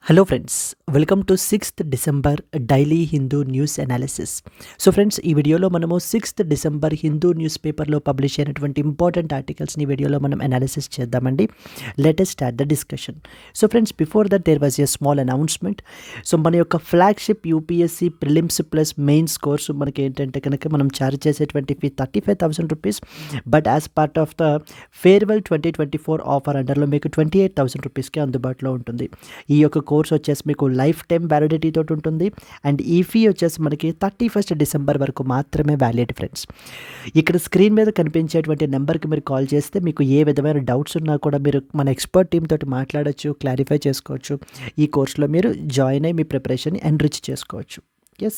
Hello friends, welcome to 6th December daily Hindu news analysis. So friends, ఈ వీడియోలో మనము 6th December Hindu news పేపర్లో publish అయినటువంటి ఇంపార్టెంట్ ఆర్టికల్స్ని వీడియోలో మనం అనాలిసిస్ చేద్దామండి. Let's start the discussion. So friends, before that there was a small announcement. So మన యొక్క flagship UPSC prelims plus mains course మనకి ఏంటంటే కనుక మనం ఛార్జ్ చేసేటువంటి fee 35,000 rupees. But as part of the farewell 2024 offer అండర్లో మీకు 28,000 రూపీస్కి అందుబాటులో ఉంటుంది. ఈ యొక్క కోర్స్ వచ్చేసి మీకు లైఫ్ టైం వ్యాలిడిటీ తోటి ఉంటుంది. అండ్ ఈ ఫీ వచ్చేసి మనకి 31st డిసెంబర్ వరకు మాత్రమే వ్యాలిడ్ ఫ్రెండ్స్. ఇక్కడ స్క్రీన్ మీద కనిపించేటువంటి నెంబర్కి మీరు కాల్ చేస్తే మీకు ఏ విధమైన డౌట్స్ ఉన్నా కూడా మీరు మన ఎక్స్పర్ట్ టీమ్ తోటి మాట్లాడచ్చు, క్లారిఫై చేసుకోవచ్చు. ఈ కోర్సులో మీరు జాయిన్ అయ్యి మీ ప్రిపరేషన్ని ఎన్రిచ్ చేసుకోవచ్చు. Yes.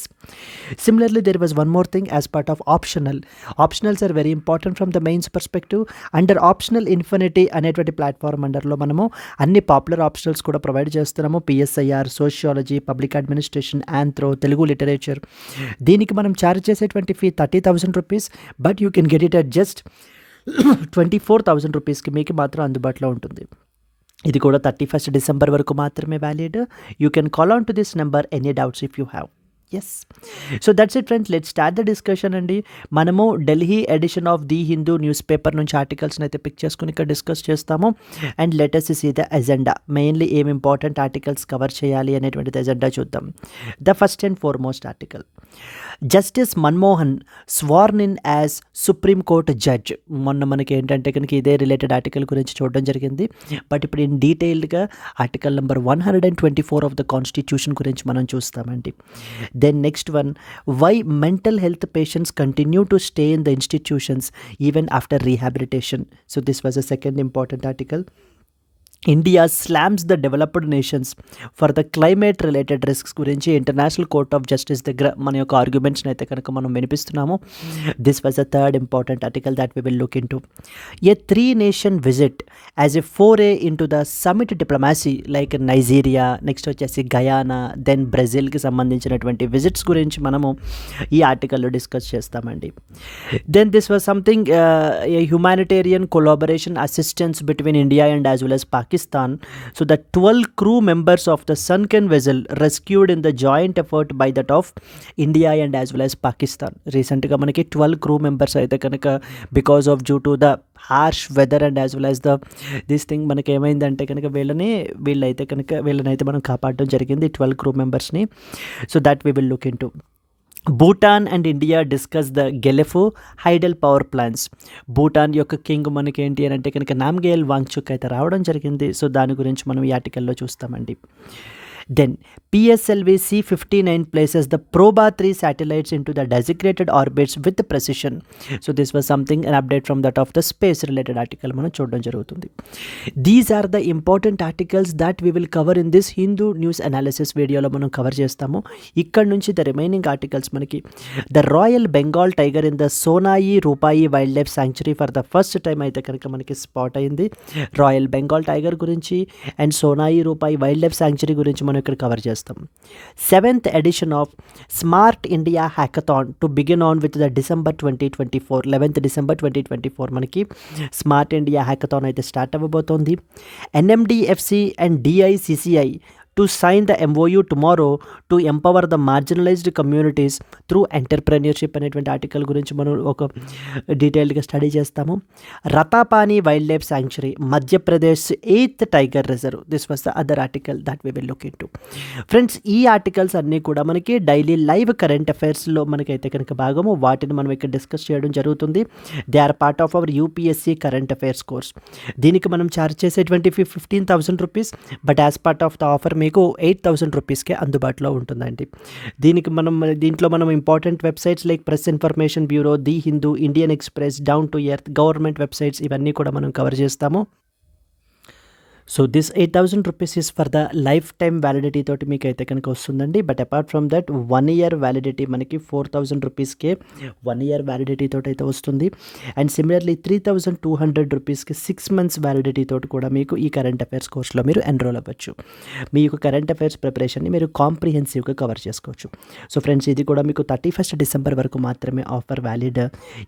Similarly, there was one more thing as part of optional. Optionals are very important from the mains perspective. Under optional infinity అనేటువంటి ప్లాట్ఫామ్ అండర్లో మనము అన్ని పాపులర్ ఆప్షనల్స్ కూడా ప్రొవైడ్ చేస్తున్నాము. PSIR, sociology, public administration, anthro, Telugu literature. దీనికి మనం charge చేసేటువంటి fee 30,000 rupees. But you can get it at just 24,000 రూపీస్కి మీకు మాత్రం అందుబాటులో ఉంటుంది. ఇది కూడా 31st డిసెంబర్ వరకు మాత్రమే valid. You can call on to this number any doubts if you have. Yes. So that's it friends, let's start the discussion అండి. మనము Delhi edition of the Hindu newspaper నుంచి ఆర్టికల్స్ని అయితే పిక్ చేసుకుని ఇక్కడ డిస్కస్ చేస్తాము. And latest see the agenda, mainly ఏం important articles cover చేయాలి అనేటువంటిది ఎజెండా చూద్దాం. The first and foremost article, justice Manmohan sworn in as supreme court judge. మొన్న మనకి ఏంటంటే కనుక ఇదే రిలేటెడ్ ఆర్టికల్ గురించి చూడడం జరిగింది. బట్ ఇప్పుడు ఇన్ డీటెయిల్డ్గా article number 124 of the constitution గురించి మనం చూస్తామండి. Then next one, why mental health patients continue to stay in the institutions even after rehabilitation. So this was a second important article. India slams the developed nations for the climate related risks గురించి international court of justice దగ్గర మన యొక్క ఆర్గ్యుమెంట్స్ని అయితే కనుక మనం వినిపిస్తున్నాము. This was a third important article that we will look in to. A 3 nation visit as a 4A into the summit diplomacy like Nigeria, next వచ్చేసి గయానా, దెన్ బ్రెజిల్కి సంబంధించినటువంటి విజిట్స్ గురించి మనము ఈ ఆర్టికల్లో డిస్కస్ చేస్తామండి. Then this was something a humanitarian collaboration assistance between India and as well as Pakistan. So the 12 crew members of the Sunken vessel rescued in the joint effort by that of India and as well as Pakistan. Recently మనకి 12 crew members అయితే కనుక because of due to the harsh weather and as well as the this thing మనకి ఏమైందంటే కనుక వీళ్ళనైతే మనం కాపాడడం జరిగింది 12 crew మెంబర్స్ని. So that we will look into. Bhutan and India discuss the Gelephu hydel power plants. Bhutan యొక్క కింగ్ మనకి ఏంటి అని అంటే కనుక నామ్గేల్ వాంగ్చుక్ అయితే రావడం జరిగింది. సో దాని గురించి మనం ఈ ఆర్టికల్లో చూస్తామండి. Then PSLV C-59 places the Proba 3 satellites into the designated orbits with precision. So this was something an update from that of the space related article మనం చూడడం జరుగుతుంది. These are the important articles that we will cover in this Hindu news analysis వీడియోలో మనం cover చేస్తాము. ఇక్కడ నుంచి the remaining articles మనకి the royal Bengal tiger in the Sonai Rupai wild life sanctuary for the first time అయితే కనుక మనకి స్పాట్ అయింది. రాయల్ బెంగాల్ టైగర్ గురించి and Sonai Rupai wild life sanctuary గురించి మనం ఇక్కడ కవర్ చేస్తాం. 7th edition of Smart India Hackathon to begin on with the December 2024. 11th December 2024 మనకి స్మార్ట్ ఇండియా హ్యాకథాన్ అయితే స్టార్ట్ అవ్వబోతోంది. NMDFC and DICCI to sign the MOU tomorrow to empower the marginalized communities through entrepreneurship అనేటువంటి article గురించి మనం ఒక డీటెయిల్డ్గా study చేస్తాము. Ratapani wild life sanctuary, Madhya Pradesh 8th tiger reserve. This was the other article that we will look in to. Friends, ఈ articles అన్నీ కూడా మనకి డైలీ లైవ్ కరెంట్ అఫైర్స్లో మనకైతే కనుక భాగము. వాటిని మనం ఇక్కడ డిస్కస్ చేయడం జరుగుతుంది. They are part of our UPSC current affairs course. దీనికి మనం ఛార్జ్ చేసేటువంటి 15,000 rupees. But as part of the offer మీకు 8,000 రూపీస్కే అందుబాటులో ఉంటుందండి. దీంట్లో మనం important websites like press information bureau, the Hindu, Indian Express, down to earth, government websites ఇవన్నీ కూడా మనం కవర్ చేస్తాము. So this 8,000 rupees is for the life time validity తోటి మీకు అయితే కనుక వస్తుందండి. But apart from that 1 year validity మనకి 4,000 రూపీస్కే 1 year వ్యాలిడిటీ తోటి అయితే వస్తుంది. అండ్ సిమిలర్లీ 3,200 రూపీస్కి 6 months వ్యాలిడిటీ తోటి కూడా మీకు ఈ కరెంట్ అఫైర్స్ కోర్సులో మీరు ఎన్రోల్ అవ్వచ్చు. మీ యొక్క కరెంట్ అఫైర్స్ ప్రిపరేషన్ని మీరు కాంప్రిహెన్సివ్గా కవర్ చేసుకోవచ్చు. సో ఫ్రెండ్స్, ఇది కూడా మీకు 31st డిసెంబర్ వరకు మాత్రమే ఆఫర్ వ్యాలిడ్.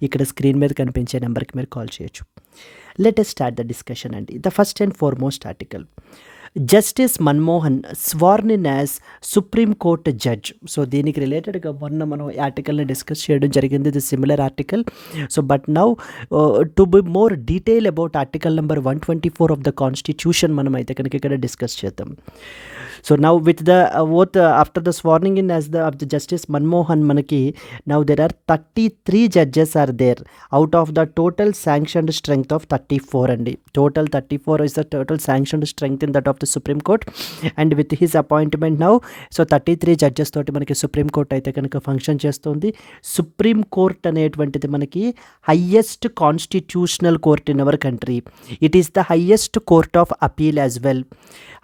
ఇక్కడ స్క్రీన్ మీద కనిపించే నెంబర్కి మీరు కాల్ చేయొచ్చు. Let us start the discussion and the first and foremost article. Justice Manmohan sworn in as supreme court judge. So దీనికి రిలేటెడ్గా మొన్న మనం ఈ ఆర్టికల్ని డిస్కస్ చేయడం జరిగింది, ఇది similar article. So but now to be more detail about article number 124 of the constitution మనం అయితే కనుక ఇక్కడ డిస్కస్ చేద్దాం. So now with the oath after the swearing in as of the justice Manmohan మనకి now there are 33 judges are there out of the total sanctioned strength of 34 అండి. Total 34 is the total sanctioned strength in that of the supreme court. And with his appointment now so 33 judges తోటి మనకి supreme court అయితే కనుక function చేస్తుంది. Supreme court అనేటువంటిది మనకి highest constitutional court in our country. It is the highest court of appeal as well.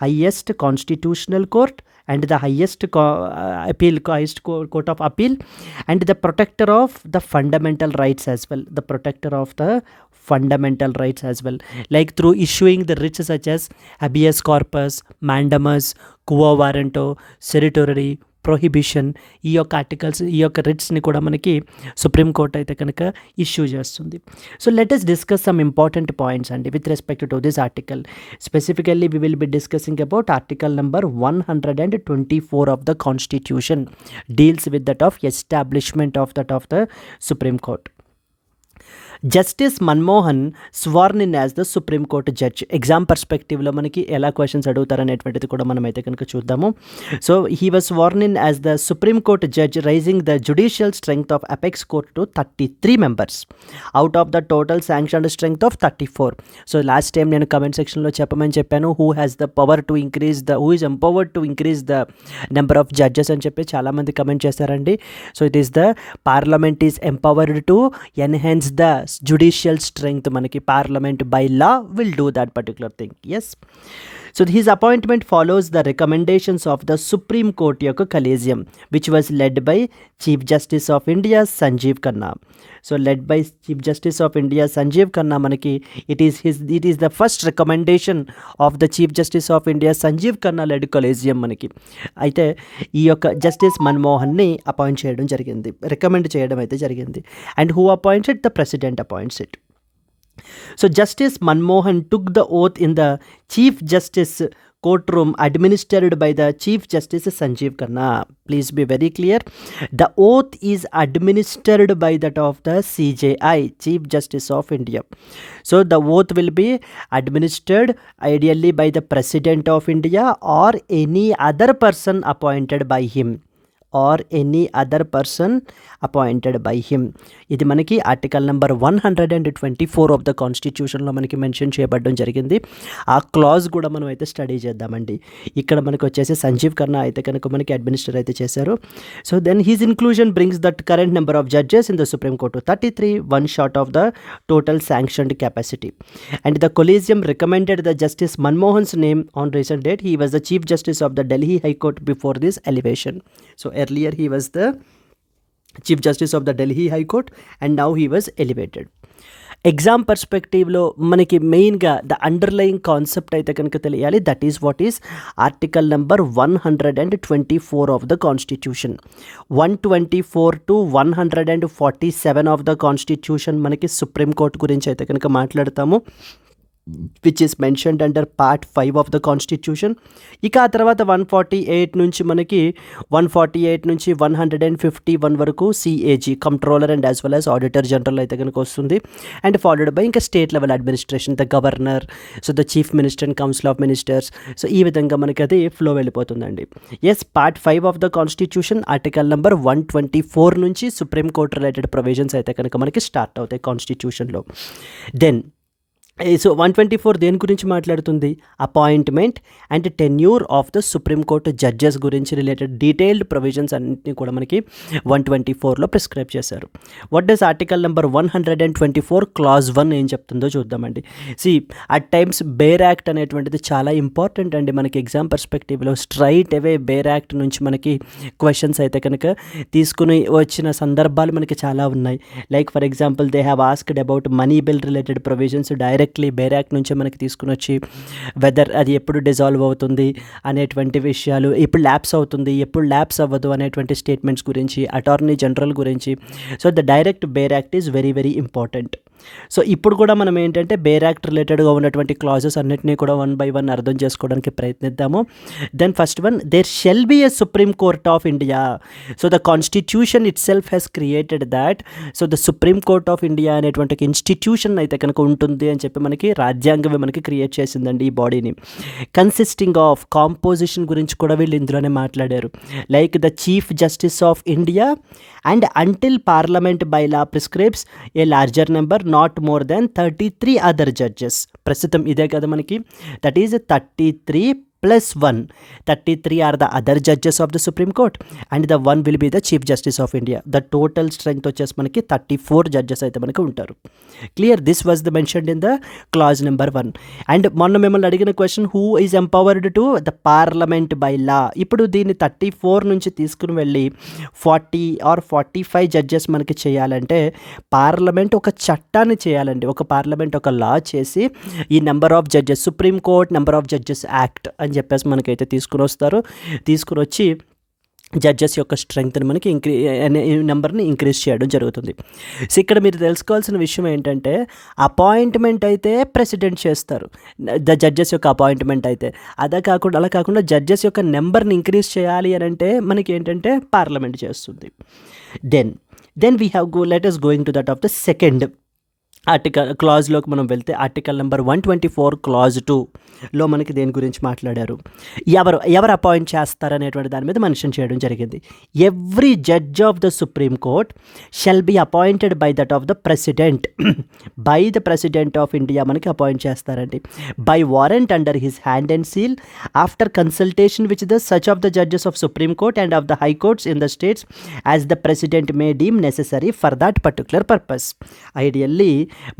highest constitutional court and the highest highest court of appeal and the protector of the fundamental rights as well, the protector of the fundamental rights as well, like through issuing the writs such as habeas corpus, mandamus, quo warranto, certiorari, prohibition, ఈ యొక్క articles, ఈ యొక్క రిట్స్ని కూడా మనకి supreme court అయితే కనుక issue చేస్తుంది. So let us discuss some important points అండి with respect to this article. Specifically we will be discussing about article number 124 of the constitution deals with that of establishment of that of the supreme court. Justice Manmohan sworn in as the supreme court judge. Exam పర్స్పెక్టివ్లో మనకి ఎలా questions అడుగుతారనేటువంటిది కూడా మనం అయితే కనుక చూద్దాము. So he was sworn in as the supreme court judge rising the judicial strength of apex court to 33 members out of the total sanctioned strength of 34. So last time నేను కమెంట్ సెక్షన్లో చెప్పమని చెప్పాను, who has the power to increase the, who is empowered to increase the number of judges అని చెప్పి చాలామంది comment చేశారండి. So it is the parliament is empowered to enhance the judicial strength. మనకి parliament by law will do that particular thing. Yes. So his appointment follows the recommendations of the Supreme Court యొక్క collegium which was led by Chief Justice of India Sanjeev Khanna. So led by Chief Justice of India Sanjeev Khanna మనకి it is the first recommendation of the Chief Justice of India Sanjeev Khanna led collegium మనకి అయితే ఈ యొక్క justice మన్మోహన్ని appoint చేయడం జరిగింది, recommend చేయడం అయితే జరిగింది. And who appointed? The president appoints it. So Justice Manmohan took the oath in the Chief Justice courtroom administered by the Chief Justice Sanjeev Khanna. Please be very clear. The oath is administered by that of the CJI, Chief Justice of India. So the oath will be administered ideally by the President of India or any other person appointed by him. or any other person appointed by him. ఇది మనకి article number 124 of the కాన్స్టిట్యూషన్లో మనకి mention చేయబడడం జరిగింది. ఆ clause కూడా మనం అయితే స్టడీ చేద్దామండి. ఇక్కడ మనకు వచ్చేసి సంజీవ్ ఖన్నా అయితే కనుక మనకి అడ్మినిస్టర్ అయితే చేశారు. So then his inclusion brings that current number of judges in the supreme court 33, one short of the total sanctioned capacity. And the collegium recommended the justice Manmohan's name on recent date. He was the chief justice of the Delhi high court before this elevation. So earlier he was the Chief Justice of the Delhi High Court and now he was elevated. Exam పర్స్పెక్టివ్లో మనకి మెయిన్గా the underlying concept అయితే కనుక తెలియాలి. That is what is article number 124 of the constitution. 124 to 147 of the constitution మనకి supreme court గురించి అయితే కనుక మాట్లాడతాము, which is mentioned under part 5 of the constitution. ఇక ఆ తర్వాత 148 నుంచి మనకి 148 నుంచి 151 వరకు CAG, controller and as well as auditor general అయితే కనుక వస్తుంది. అండ్ ఫాలోడ్ బై ఇంకా state level administration, the governor, so the chief minister and council of ministers. So ఈ విధంగా మనకి అది ఫ్లో వెళ్ళిపోతుందండి. Yes, part 5 of the constitution article number 124 నుంచి సుప్రీం కోర్ట్ రిలేటెడ్ ప్రొవిజన్స్ అయితే కనుక మనకి స్టార్ట్ అవుతాయి కాన్స్టిట్యూషన్లో. దెన్ సో 124 దేని గురించి మాట్లాడుతుంది? Appointment and tenure of the supreme court judges గురించి రిలేటెడ్ డీటెయిల్డ్ ప్రొవిజన్స్ అన్నింటినీ కూడా మనకి 124లో ప్రిస్క్రైబ్ చేశారు. What does article number 124 clause 1 ఏం చెప్తుందో చూద్దామండి. See at times bare act అనేటువంటిది చాలా ఇంపార్టెంట్ అండి మనకి ఎగ్జామ్ పర్స్పెక్టివ్లో. స్ట్రైట్ అవే బేర్ యాక్ట్ నుంచి మనకి క్వశ్చన్స్ అయితే కనుక తీసుకుని వచ్చిన సందర్భాలు మనకి చాలా ఉన్నాయి. Like for example they have asked about money bill related provisions directly bare act నుంచే మనకి తీసుకుని వచ్చి వెదర్ అది ఎప్పుడు డిజాల్వ్ అవుతుంది అనేటువంటి విషయాలు, ఎప్పుడు ల్యాప్స్ అవుతుంది, ఎప్పుడు ల్యాప్స్ అవ్వదు అనేటువంటి స్టేట్మెంట్స్ గురించి, అటార్నీ జనరల్ గురించి. So the direct bare act is very very important. So ఇప్పుడు కూడా మనం ఏంటంటే బేర్ యాక్ట్ రిలేటెడ్గా ఉన్నటువంటి క్లాజెస్ అన్నిటినీ కూడా వన్ బై వన్ అర్థం చేసుకోవడానికి ప్రయత్నిద్దాము. Then first one, there shall be a supreme court of India. So the constitution itself has created that. So the supreme court of India అనేటువంటి ఒక institution అయితే కనుక ఉంటుంది అని చెప్పి మనకి రాజ్యాంగమే మనకి క్రియేట్ చేసిందండి ఈ బాడీని. కన్సిస్టింగ్ ఆఫ్, కాంపోజిషన్ గురించి కూడా వీళ్ళు ఇందులోనే మాట్లాడారు. Like the chief justice of India and until parliament by law prescribes A larger number not more than 33 other judges. ప్రస్తుతం ఇదే కదా మనకి, that is 33 plus 1. 33 are the other judges of the Supreme Court and the 1 will be the Chief Justice of India. The total strength వచ్చేసి మనకి 34 judges అయితే మనకి ఉంటారు. Clear, this was the mentioned in the clause number 1. And మొన్న మిమ్మల్ని అడిగిన question, who is empowered to the parliament by law. ఇప్పుడు దీన్ని 34 నుంచి తీసుకుని వెళ్ళి 40 or 45 జడ్జెస్ మనకి చేయాలంటే పార్లమెంట్ ఒక చట్టాన్ని చేయాలండి. ఒక పార్లమెంట్ ఒక లా చేసి ఈ number of judges, supreme court number of judges act అని చెప్పేసి మనకైతే తీసుకుని వస్తారు. తీసుకుని వచ్చి జడ్జెస్ యొక్క స్ట్రెంగ్త్ని మనకి నెంబర్ని ఇంక్రీజ్ చేయడం జరుగుతుంది. సో ఇక్కడ మీరు తెలుసుకోవాల్సిన విషయం ఏంటంటే, అపాయింట్మెంట్ అయితే ప్రెసిడెంట్ చేస్తారు, ద జడ్జెస్ యొక్క అపాయింట్మెంట్ అయితే. అలా కాకుండా జడ్జెస్ యొక్క నెంబర్ని ఇంక్రీజ్ చేయాలి అని అంటే మనకి ఏంటంటే పార్లమెంట్ చేస్తుంది. Then we have let us going to that of the second article క్లాజ్లోకి మనం వెళ్తే, ఆర్టికల్ నెంబర్ 124 క్లాజ్ 2లో మనకి దేని గురించి మాట్లాడారు, ఎవరు అపాయింట్ చేస్తారనేటువంటి దాని మీద మెన్షన్ చేయడం జరిగింది. Every judge of the supreme court shall be appointed by that of the president. By the president of India మనకి అపాయింట్ చేస్తారండి. By warrant under his hand and seal after consultation with the such of the judges of supreme court and of the high courts in the states as the president may deem necessary for that particular purpose. Ideally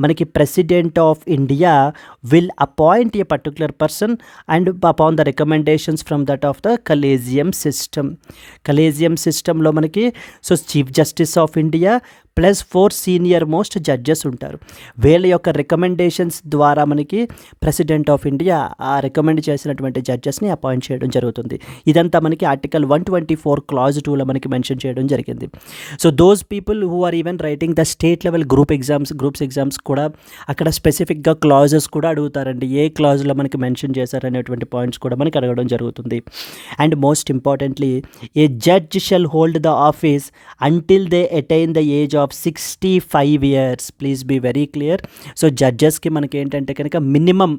మనకి president of India will appoint A particular person and upon the recommendations from that of the collegium సిస్టంలో మనకి so chief justice of India plus 4 senior most judges ఉంటారు. వీళ్ళ యొక్క రికమెండేషన్స్ ద్వారా మనకి president of India ఆ రికమెండ్ చేసినటువంటి జడ్జెస్ని అపాయింట్ చేయడం జరుగుతుంది. ఇదంతా మనకి ఆర్టికల్ 124 క్లాజ్ 2లో మనకి మెన్షన్ చేయడం జరిగింది. So those people who are even writing the state level groups exams కూడా అక్కడ స్పెసిఫిక్గా క్లాజెస్ కూడా అడుగుతారండి. ఏ క్లాజ్లో మనకి మెన్షన్ చేశారనేటువంటి పాయింట్స్ కూడా మనకి అడగడం జరుగుతుంది. And most importantly, a judge shall hold the office until they attain the age of 65 years. Please be very clear. So జడ్జెస్కి మనకి ఏంటంటే కనుక మినిమం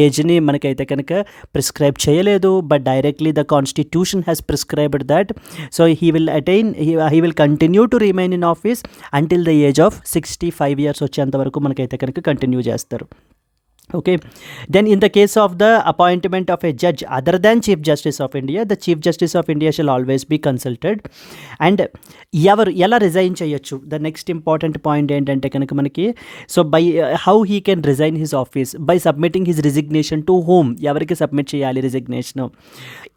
ఏజ్ని మనకైతే కనుక ప్రిస్క్రైబ్ చేయలేదు, but directly the constitution has prescribed that. So he will continue to remain in office until the age of 65 years వచ్చేంత వరకు మనకైతే కనుక కంటిన్యూ చేస్తారు. Okay, then in the case of the appointment of a judge other than Chief Justice of India, the Chief Justice of India shall always be consulted. And ఎలా resign చేయొచ్చు, the next important point ఏంటంటే కనుక మనకి, so by how he can resign his office, by submitting his resignation to whom. ఎవరికి submit చేయాలి resignation?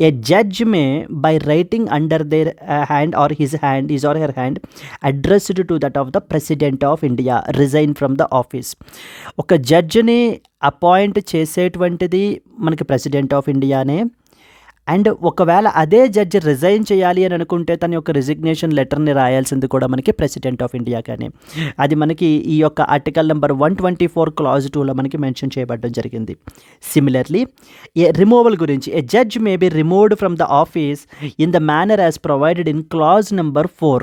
A judge may by writing under their hand or his or her hand addressed to that of the president of India resign from the office. ఒక జడ్జిని appoint చేసేటువంటిది మనకి president of ఇండియానే. And ఒకవేళ అదే judge resign చేయాలి అని అనుకుంటే తన యొక్క రిజిగ్నేషన్ లెటర్ని రాయాల్సింది కూడా మనకి ప్రెసిడెంట్ ఆఫ్ ఇండియా కానీ. అది మనకి ఈ యొక్క ఆర్టికల్ నెంబర్ 124 క్లాజ్ 2లో మనకి మెన్షన్ చేయబడడం జరిగింది. సిమిలర్లీ, ఏ రిమూవల్ గురించి, ఏ judge may be removed from the office in the manner as provided in clause number 4.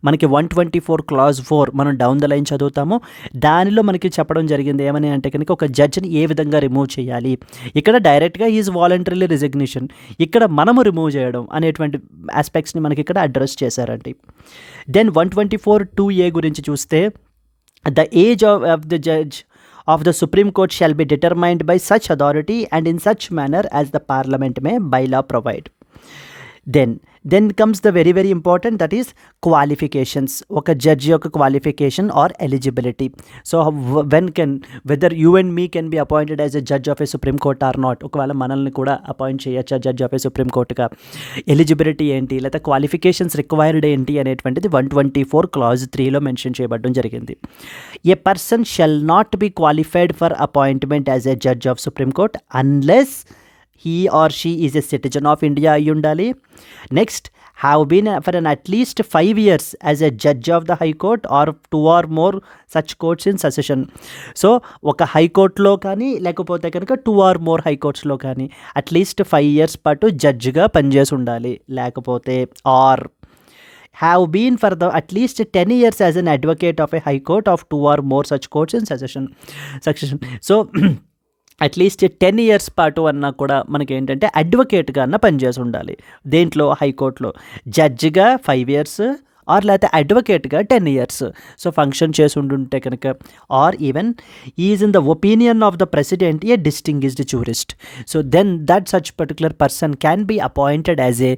మనకి 124 క్లాజ్ 4 మనం డౌన్ ద లైన్ చదువుతాము. దానిలో మనకి చెప్పడం జరిగింది ఏమని అంటే కనుక ఒక జడ్జిని ఏ విధంగా రిమూవ్ చేయాలి. ఇక్కడ డైరెక్ట్గా ఈజ్ వాలంటరీలీ రిజిగ్నేషన్, ఇక్కడ మనము రిమూవ్ చేయడం అనేటువంటి ఆస్పెక్ట్స్ని మనకి ఇక్కడ అడ్రస్ చేశారండి. దెన్ 124(2)A గురించి చూస్తే, the age of the judge of the Supreme Court shall be determined by such authority and in such manner as the Parliament may by law provide. Then comes the very very important, that is qualifications. ఒక జడ్జి యొక్క qualification or eligibility. So whether you and me can be appointed as a judge of a Supreme Court or not. ఒకవేళ మనల్ని కూడా appoint చేయొచ్చా judge of a supreme కోర్టుగా? Eligibility ఏంటి, లేదా క్వాలిఫికేషన్స్ రిక్వైర్డ్ ఏంటి అనేటువంటిది 124 క్లాజ్ 3లో మెన్షన్ చేయబడడం జరిగింది. A person shall not be qualified for appointment as a judge of supreme court unless he or she is a citizen of India అయి ఉండాలి. Next, have been for an at least 5 years as a judge of the high court or 2 or more such courts in succession. So ఒక హైకోర్టులో కానీ లేకపోతే కనుక 2 or more హైకోర్ట్స్లో కానీ at least 5 years పాటు జడ్జిగా పనిచేసి ఉండాలి. లేకపోతే are have been for the at least 10 years as an advocate of a high court of 2 or more such courts in succession. So at least 10 years పాటు అన్నా కూడా మనకి ఏంటంటే అడ్వకేట్గా అన్న పనిచేసి ఉండాలి. దేంట్లో? హైకోర్టులో. జడ్జిగా 5 years ఆర్ లేకపోతే అడ్వకేట్గా 10 years. సో ఫంక్షన్ చేసి ఉండుంటే కనుక or even is in the opinion of the president a distinguished jurist. So then that such particular person can be appointed as a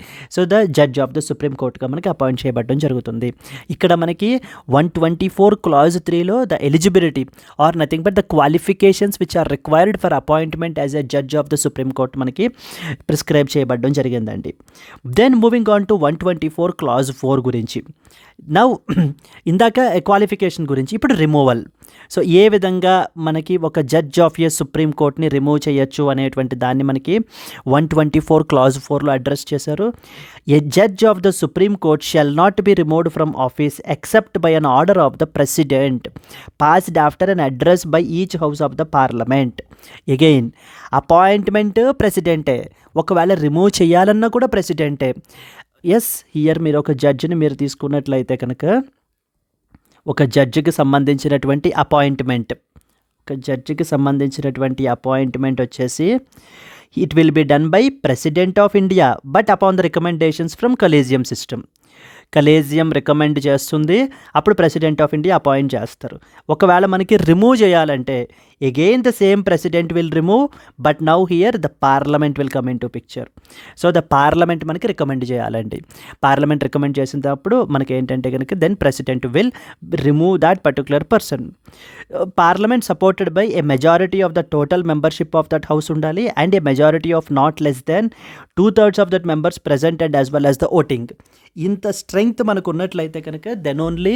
the judge of the supreme కోర్ట్గా మనకి appoint చేయబడడం జరుగుతుంది. ఇక్కడ మనకి 124 Clause 3లో the eligibility are nothing but the qualifications which are required for appointment as a judge of the supreme court మనకి prescribe చేయబడడం జరిగిందండి. Then moving on to 124 Clause 4 గురించి. నౌ ఇందాక క్వాలిఫికేషన్ గురించి, ఇప్పుడు రిమూవల్. సో ఏ విధంగా మనకి ఒక జడ్జ్ ఆఫ్ ఏ సుప్రీం కోర్ట్ని రిమూవ్ చేయొచ్చు అనేటువంటి దాన్ని మనకి 124 Clause 4లో అడ్రస్ చేశారు. A judge of the supreme court shall not be removed from office except by an order of the president passed after an address by each house of the parliament. Again appointment ప్రెసిడెంటే, ఒకవేళ remove చేయాలన్నా కూడా ప్రెసిడెంటే. Yes, here మీరు ఒక జడ్జిని మీరు తీసుకున్నట్లయితే కనుక ఒక జడ్జికి సంబంధించినటువంటి అపాయింట్మెంట్ వచ్చేసి it will be done by president of India but upon the recommendations from collegium system. Collegium recommend చేస్తుంది, అప్పుడు ప్రెసిడెంట్ ఆఫ్ ఇండియా అపాయింట్ చేస్తారు. ఒకవేళ మనకి రిమూవ్ చేయాలంటే again the same president will remove, but now here the parliament will come in to picture. So the parliament మనకి recommend చేయాలండి. Parliament recommend చేసినప్పుడు మనకి ఏంటంటే కనుక then president will remove that particular person. Parliament supported by a majority of the total membership of that house ఉండాలి and a majority of not less than 2/3 of that members present and as well as the voting. ఇంత strength మనకు ఉన్నట్లయితే కనుక then only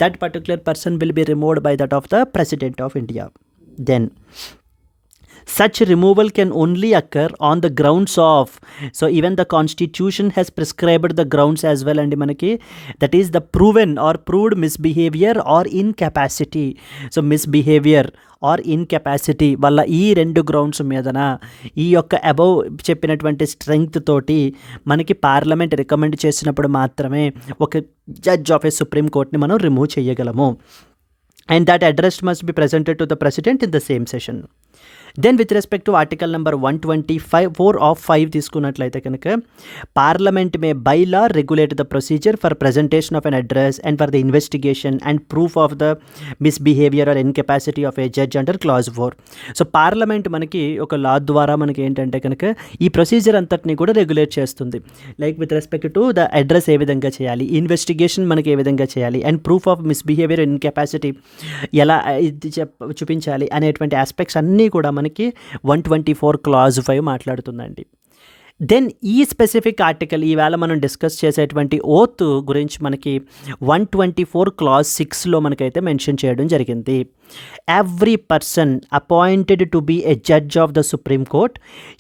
that particular person will be removed by that of the president of India. Then such removal can only occur on the grounds of, so even the constitution has prescribed the grounds as well, and manaki that is the proven or proved misbehavior or incapacity. So misbehavior or incapacity వల్ల ఈ 2 grounds మీదన ఈ యొక్క above చెప్పినటువంటి strength తోటి మనకి parliament recommend చేసినప్పుడు మాత్రమే ఒక జడ్జ్ ఆఫ్ ఏ సుప్రీం కోర్ట్ని మనం రిమూవ్ చేయగలము. And that address must be presented to the president in the same session. Then with respect to article number 125 of 5 తీసుకున్నట్లయితే కనుక parliament may by law regulate the procedure for presentation of an address and for the investigation and proof of the misbehaviour or incapacity of a judge under Clause 4. So parliament మనకి ఒక లా ద్వారా మనకి ఏంటంటే కనుక ఈ procedure అంతటిని కూడా regulate చేస్తుంది. Like with respect to the address ఏ విధంగా చేయాలి, ఇన్వెస్టిగేషన్ మనకి ఏ విధంగా చేయాలి and proof of misbehaviour incapacity ఎలా చూపించాలి అనేటువంటి ఆస్పెక్ట్స్ అన్నీ కూడా మనకి 124 Clause 5 మాట్లాడుతుందండి. దెన్ ఈ స్పెసిఫిక్ ఆర్టికల్ ఈవేళ మనం డిస్కస్ చేసేటువంటి ఓత్ గురించి మనకి 124 Clause 6లో మనకైతే మెన్షన్ చేయడం జరిగింది. Every person appointed to be a judge of the supreme court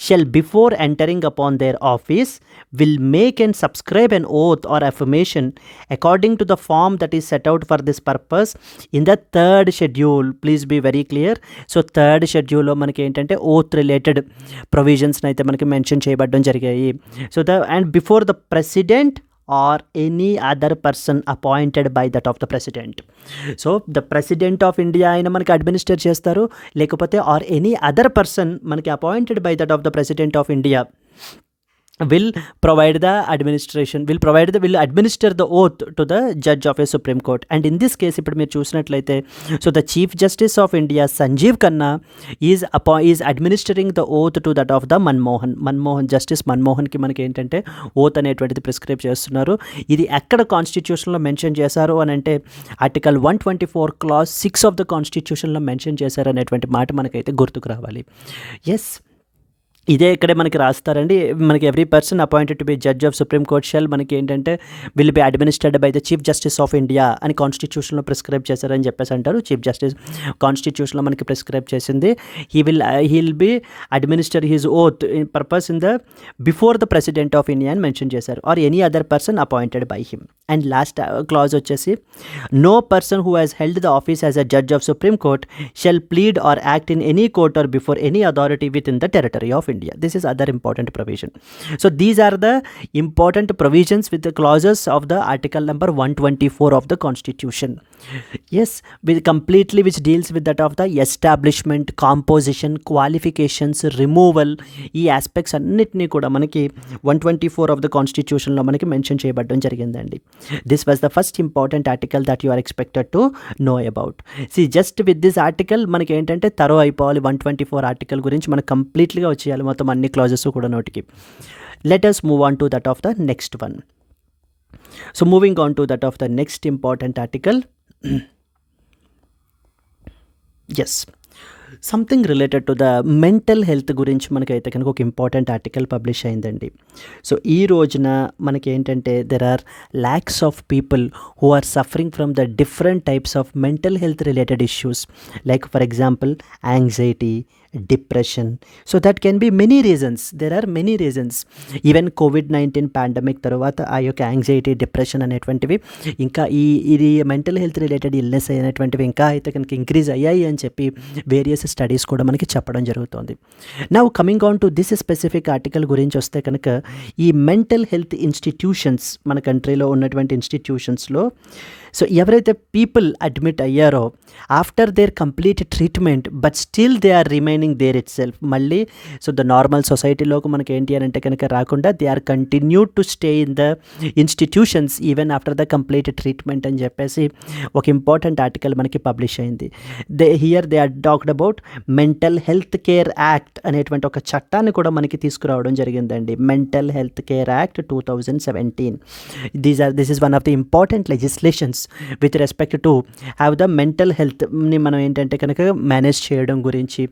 shall before entering upon their office will make and subscribe an oath or affirmation according to the form that is set out for this purpose in the 3rd schedule. Please be very clear. So 3rd షెడ్యూల్లో మనకి ఏంటంటే oath related ప్రొవిజన్స్ని అయితే మనకి mention చేయబడడం జరిగాయి. So and before the president or any other person appointed by that of the president. So the president of India అయినా మనకి administer చేస్తారు, లేకపోతే ఆర్ ఎనీ అదర్ పర్సన్ మనకి appointed by that of the president of India will administer the oath to the judge of a Supreme Court. And in this case ఇప్పుడు మీరు చూసినట్లయితే so the Chief Justice of India Sanjeev Khanna is administering the oath to that of the Justice మన్మోహన్కి మనకి ఏంటంటే oath అనేటువంటిది prescribe చేస్తున్నారు. ఇది ఎక్కడ కాన్స్టిట్యూషన్లో మెన్షన్ చేశారు అని అంటే ఆర్టికల్ 124 Clause 6 ఆఫ్ ద కాన్స్టిట్యూషన్లో మెన్షన్ చేశారు అనేటువంటి మాట మనకైతే గుర్తుకు రావాలి. ఎస్, ఇదే ఇక్కడే మనకి రాస్తారండి. మనకి every person appointed to be judge of supreme court shall మనకి ఏంటంటే will be administered by the chief justice of India అని కాన్స్టిట్యూషన్లో ప్రిస్క్రైబ్ చేశారని చెప్పేసి అంటారు. చీఫ్ జస్టిస్ కాన్స్టిట్యూషన్లో మనకి ప్రిస్క్రైబ్ చేసింది. He will be administer his oath in purpose in the before the president of India అని మెన్షన్ చేశారు, or any other person appointed by him. And last clause వచ్చేసి no person who has held the office as a judge of supreme court shall plead or act in any court or before any authority with in the territory of India. This is other important provision. So these are the important provisions with the clauses of the article number 124 of the Constitution. Yes, which deals with that of the establishment, composition, qualifications, removal, ఈ aspects అన్నిటినీ కూడా మనకి 124 of the Constitution లో మనకి mention చేయబడడం జరిగిందండి. This was the first important article that you are expected to know about. See, just with this article మనకి ఏంటంటే తరో అయిపోవాలి. 124 ఆర్టికల్ గురించి మనకు కంప్లీట్లీగా వచ్చేయాలి మొత్తం అన్ని క్లాజెస్ కూడా నోటికి. Let us move on to that of the next one. So moving on to that of the next important article. Yes, something related to the mental health గురించి మనకైతే కనుక ఒక ఇంపార్టెంట్ ఆర్టికల్ పబ్లిష్ అయిందండి. So ఈ రోజున మనకి ఏంటంటే there are lakhs of people who are suffering from the different types of mental health related issues, like for example anxiety, depression. So that can be many reasons. There are many reasons. Even కోవిడ్-19 pandemic తర్వాత ఆ యొక్క anxiety, depression అనేటువంటివి ఇంకా ఇది mental health related illness అయినటువంటివి ఇంకా అయితే కనుక ఇంక్రీజ్ అయ్యాయి అని చెప్పి వేరియస్ స్టడీస్ కూడా మనకి చెప్పడం జరుగుతుంది. Now coming on to this specific article గురించి వస్తే కనుక ఈ మెంటల్ హెల్త్ ఇన్స్టిట్యూషన్స్ మన కంట్రీలో ఉన్నటువంటి ఇన్స్టిట్యూషన్స్లో సో ఎవరైతే పీపుల్ అడ్మిట్ అయ్యారో after their complete treatment but still they are remaining there itself, మళ్ళీ సో ద నార్మల్ సొసైటీలోకి మనకి ఏంటి అని అంటే కనుక రాకుండా they are continued to stay in the institutions even after the complete treatment అని చెప్పేసి ఒక ఇంపార్టెంట్ ఆర్టికల్ మనకి పబ్లిష్ అయింది. They are talked about mental health care act అనేటువంటి ఒక చట్టాన్ని కూడా మనకి తీసుకురావడం జరిగిందండి. Mental health care act 2017. This is one of the important legislations with respect to have the mental హెల్త్ని మనం ఏంటంటే కనుక మేనేజ్ చేయడం గురించి,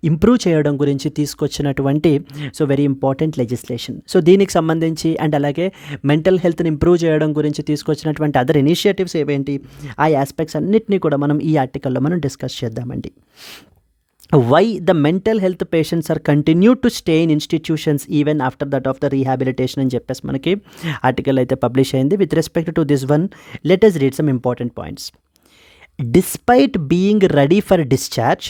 ఇంప్రూవ్ చేయడం గురించి తీసుకొచ్చినటువంటి so very important legislation. So దీనికి సంబంధించి అండ్ అలాగే మెంటల్ హెల్త్ని ఇంప్రూవ్ చేయడం గురించి తీసుకొచ్చినటువంటి అదర్ ఇనిషియేటివ్స్ ఏవేంటి, ఆ ఆస్పెక్ట్స్ అన్నిటినీ కూడా మనం ఈ ఆర్టికల్లో మనం డిస్కస్ చేద్దామండి. Why the mental health patients are continued to stay in institutions even after that of the rehabilitation అని చెప్పేసి మనకి ఆర్టికల్ అయితే పబ్లిష్ అయింది. With respect to this one let us read some important points. Despite being ready for discharge,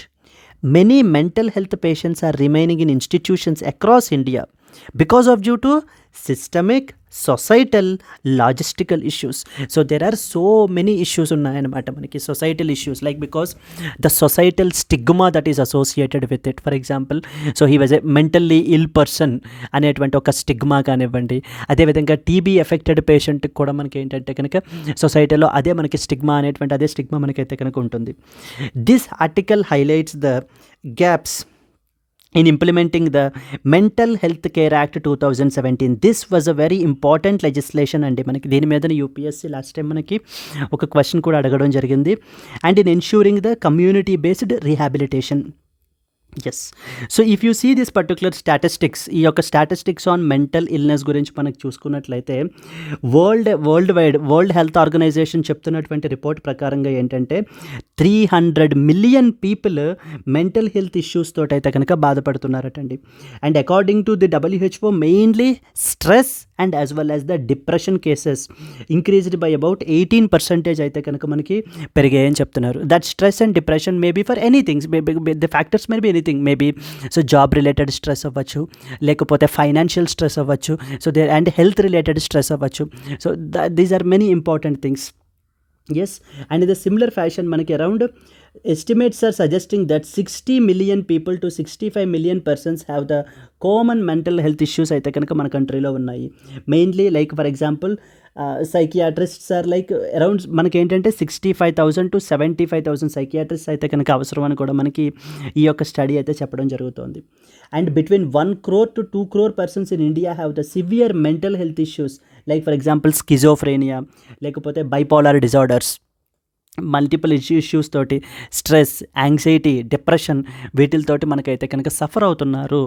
many mental health patients are remaining in institutions across India because of due to systemic, societal, logistical issues. So there are so many issues ఉన్నాయన్నమాట మనకి, societal issues, like because the societal stigma that is associated with it. For example, so he was a mentally ill person అనేటువంటి ఒక stigma కానివ్వండి, అదేవిధంగా TB affected పేషెంట్కి కూడా మనకి ఏంటంటే కనుక సొసైటీలో అదే మనకి స్టిగ్మా అనేటువంటి అదే స్టిగ్మా మనకైతే కనుక ఉంటుంది. This article highlights the gaps in implementing the Mental Health Care Act 2017. This was a very important legislation అండి. మనకి దీని మీద యూపీఎస్సీ లాస్ట్ టైం మనకి ఒక క్వశ్చన్ కూడా అడగడం జరిగింది. And in ensuring the community based rehabilitation. Yes, so if you see this particular statistics, ఈ యొక్క స్టాటిస్టిక్స్ ఆన్ మెంటల్ ఇల్నెస్ గురించి మనకు చూసుకున్నట్లయితే వరల్డ్ హెల్త్ ఆర్గనైజేషన్ చెప్తున్నటువంటి రిపోర్ట్ ప్రకారంగా ఏంటంటే 300 million people mental health issues తోటి అయితే కనుక బాధపడుతున్నారటండి. And according to the WHO, mainly stress and as well as the depression cases increased by about 18% అయితే కనుక మనకి పెరిగాయని చెప్తున్నారు. That stress and depression may be for anythings, the factors may be anything, maybe so job related stress అవ్వచ్చు, లేకపోతే financial stress అవ్వచ్చు, so they and health related stress అవ్వచ్చు. So these are many important things. Yes, and in the similar fashion మనకి around estimates are suggesting that 60 million people to 65 million persons have the common mental health issues అయితే కనుక మన కంట్రీలో ఉన్నాయి. Mainly like for example psychiatrists are like around మనకి ఏంటంటే 65,000 to 75,000 సైకియాట్రిస్ట్స్ అయితే కనుక అవసరం అని కూడా మనకి ఈ యొక్క స్టడీ అయితే చెప్పడం జరుగుతుంది. And between 1 crore to 2 crore persons in India have the severe mental health issues, like for example schizophrenia, లేకపోతే bipolar disorders, మల్టిపుల్ ఇష్యూస్ తోటి, స్ట్రెస్, యాంగ్జైటీ, డిప్రెషన్ వీటితోటి మనకైతే కనుక సఫర్ అవుతున్నారు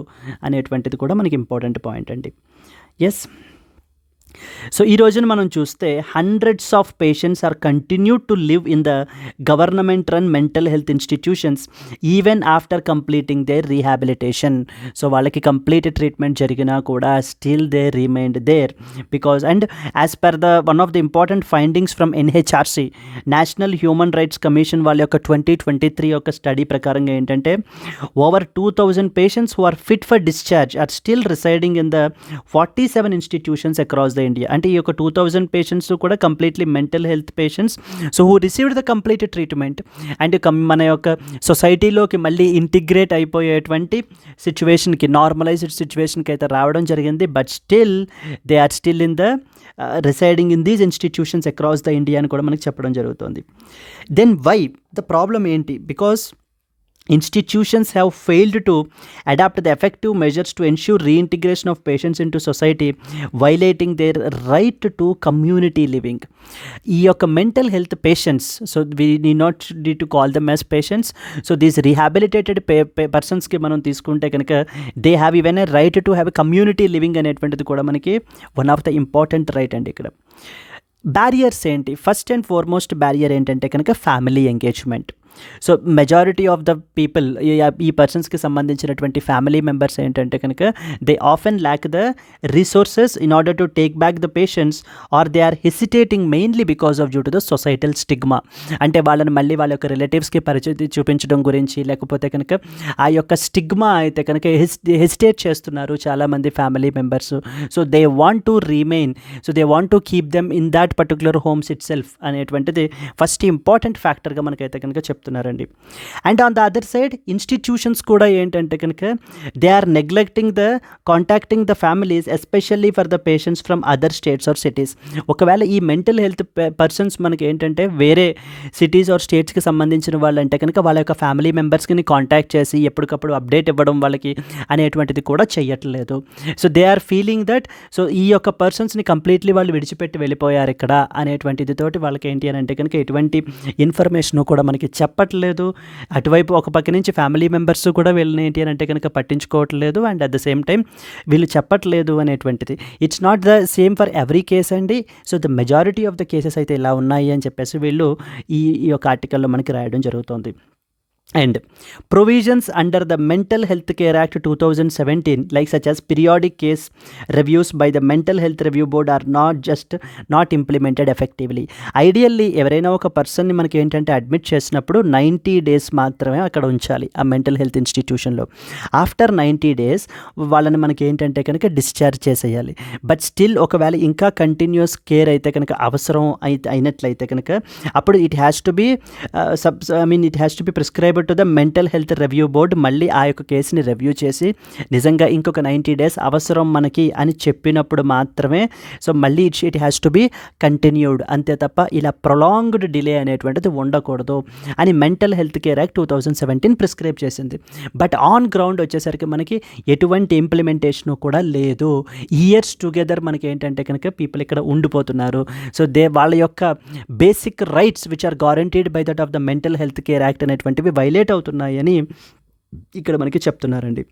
అనేటువంటిది కూడా మనకి ఇంపార్టెంట్ పాయింట్ అండి. ఎస్, సో ఈ రోజున మనం చూస్తే hundreds of patients are continue to live in the government run mental health institutions even after completing their rehabilitation. So వాళ్ళకి కంప్లీట్ ట్రీట్మెంట్ జరిగినా కూడా still they remained there because and as per the one of the important findings from NHRC, national human rights commission వాళ్ళ యొక్క 2023 యొక్క study ప్రకారంగా ఏంటంటే over 2000 patients who are fit for discharge are still residing in the 47 institutions across the India. అంటే ఈ యొక్క 2000 patients కూడా completely mental health patients, so who received the complete treatment and మన యొక్క సొసైటీలోకి మళ్ళీ ఇంటిగ్రేట్ అయిపోయేటువంటి సిచ్యువేషన్కి, నార్మలైజ్డ్ సిచ్యువేషన్కి అయితే రావడం జరిగింది. But still they are still in the residing in these institutions across the India అని కూడా మనకి చెప్పడం జరుగుతుంది. దెన్ వై ద ప్రాబ్లం ఏంటి? Because institutions have failed to adapt the effective measures to ensure reintegration of patients into society, violating their right to community living. ఈ యొక్క mental health patients, so we not need to call them as patients. So these rehabilitated పర్సన్స్కి మనం తీసుకుంటే కనుక they have even a right to have a community living అనేటువంటిది కూడా మనకి one of the important right అండి. ఇక్కడ బ్యారియర్స్ ఏంటి? ఫస్ట్ అండ్ ఫార్మోస్ట్ బ్యారియర్ ఏంటంటే కనుక family engagement. So majority of the people, ఈ పర్సన్స్కి సంబంధించినటువంటి ఫ్యామిలీ మెంబర్స్ ఏంటంటే కనుక they often lack the resources in order to take back the patients or they are hesitating mainly because of due to the societal stigma. అంటే వాళ్ళని మళ్ళీ వాళ్ళ యొక్క రిలేటివ్స్కి పరిచయం చూపించడం గురించి, లేకపోతే కనుక ఆ యొక్క స్టిగ్మా అయితే కనుక హెసిటేట్ చేస్తున్నారు చాలామంది family members. So they want to remain, so they want to keep them in that particular homes itself అనేటువంటిది ఫస్ట్ ఇంపార్టెంట్ ఫ్యాక్టర్గా మనకైతే కనుక చెప్తున్నారండి. And on the other side institutions కూడా ఏంటంటే కనుక they are neglecting the contacting the families especially for the patients from other states or cities. ఒకవేళ ఈ మెంటల్ హెల్త్ పర్సన్స్ మనకి ఏంటంటే వేరే సిటీస్ ఆర్ స్టేట్స్కి సంబంధించిన వాళ్ళు అంటే కనుక వాళ్ళ యొక్క ఫ్యామిలీ మెంబర్స్కి కాంటాక్ట్ చేసి ఎప్పటికప్పుడు అప్డేట్ ఇవ్వడం వాళ్ళకి అనేటువంటిది కూడా చెయ్యట్లేదు. So they are feeling that so ఈ యొక్క పర్సన్స్ని కంప్లీట్లీ వాళ్ళు విడిచిపెట్టి వెళ్ళిపోయారు ఇక్కడ అనేటువంటిది తోటి వాళ్ళకి ఏంటి అని అంటే కనుక ఎటువంటి ఇన్ఫర్మేషన్ కూడా మనకి చెప్పట్లేదు. అటువైపు ఒక పక్క నుంచి ఫ్యామిలీ మెంబర్స్ కూడా వీళ్ళని ఏంటి అని అంటే కనుక పట్టించుకోవట్లేదు and at the same time వీళ్ళు చెప్పట్లేదు అనేటువంటిది. It's not the same for every case అండి. So the majority of the cases అయితే ఇలా ఉన్నాయి అని చెప్పేసి వీళ్ళు ఈ యొక్క ఆర్టికల్లో మనకి రాయడం జరుగుతుంది. And provisions under the Mental Health Care Act 2017 like such as periodic case reviews by the Mental Health Review Board are not implemented effectively. Ideally ఎవరైనా ఒక పర్సన్ని మనకి ఏంటంటే అడ్మిట్ చేసినప్పుడు 90 days మాత్రమే అక్కడ ఉంచాలి ఆ మెంటల్ హెల్త్ ఇన్స్టిట్యూషన్లో. ఆఫ్టర్ 90 days వాళ్ళని మనకి ఏంటంటే కనుక డిశ్చార్జ్ చేసేయాలి. బట్ స్టిల్ ఒకవేళ ఇంకా కంటిన్యూస్ కేర్ అయితే కనుక అవసరం అయినట్లయితే కనుక అప్పుడు it has to be it has to be prescribed to the mental health review board. మళ్ళీ ఆ యొక్క కేసుని రివ్యూ చేసి నిజంగా ఇంకొక 90 days అవసరం మనకి అని చెప్పినప్పుడు మాత్రమే సో మళ్ళీ it has to be continued. అంతే తప్ప ఇలా ప్రొలాంగ్డ్ డిలే అనేటువంటిది ఉండకూడదు అని mental health care act 2017 prescribe చేసింది. బట్ ఆన్ గ్రౌండ్ వచ్చేసరికి మనకి ఎటువంటి ఇంప్లిమెంటేషన్ కూడా లేదు. ఇయర్స్ టుగెదర్ మనకి ఏంటంటే కనుక పీపుల్ ఇక్కడ ఉండిపోతున్నారు. సో వాళ్ళ యొక్క basic rights which are guaranteed by that of the mental health care act అనేటువంటివి వైలేట్ అవుతున్నాయని ఇక్కడ మనకి చెప్తున్నారండి.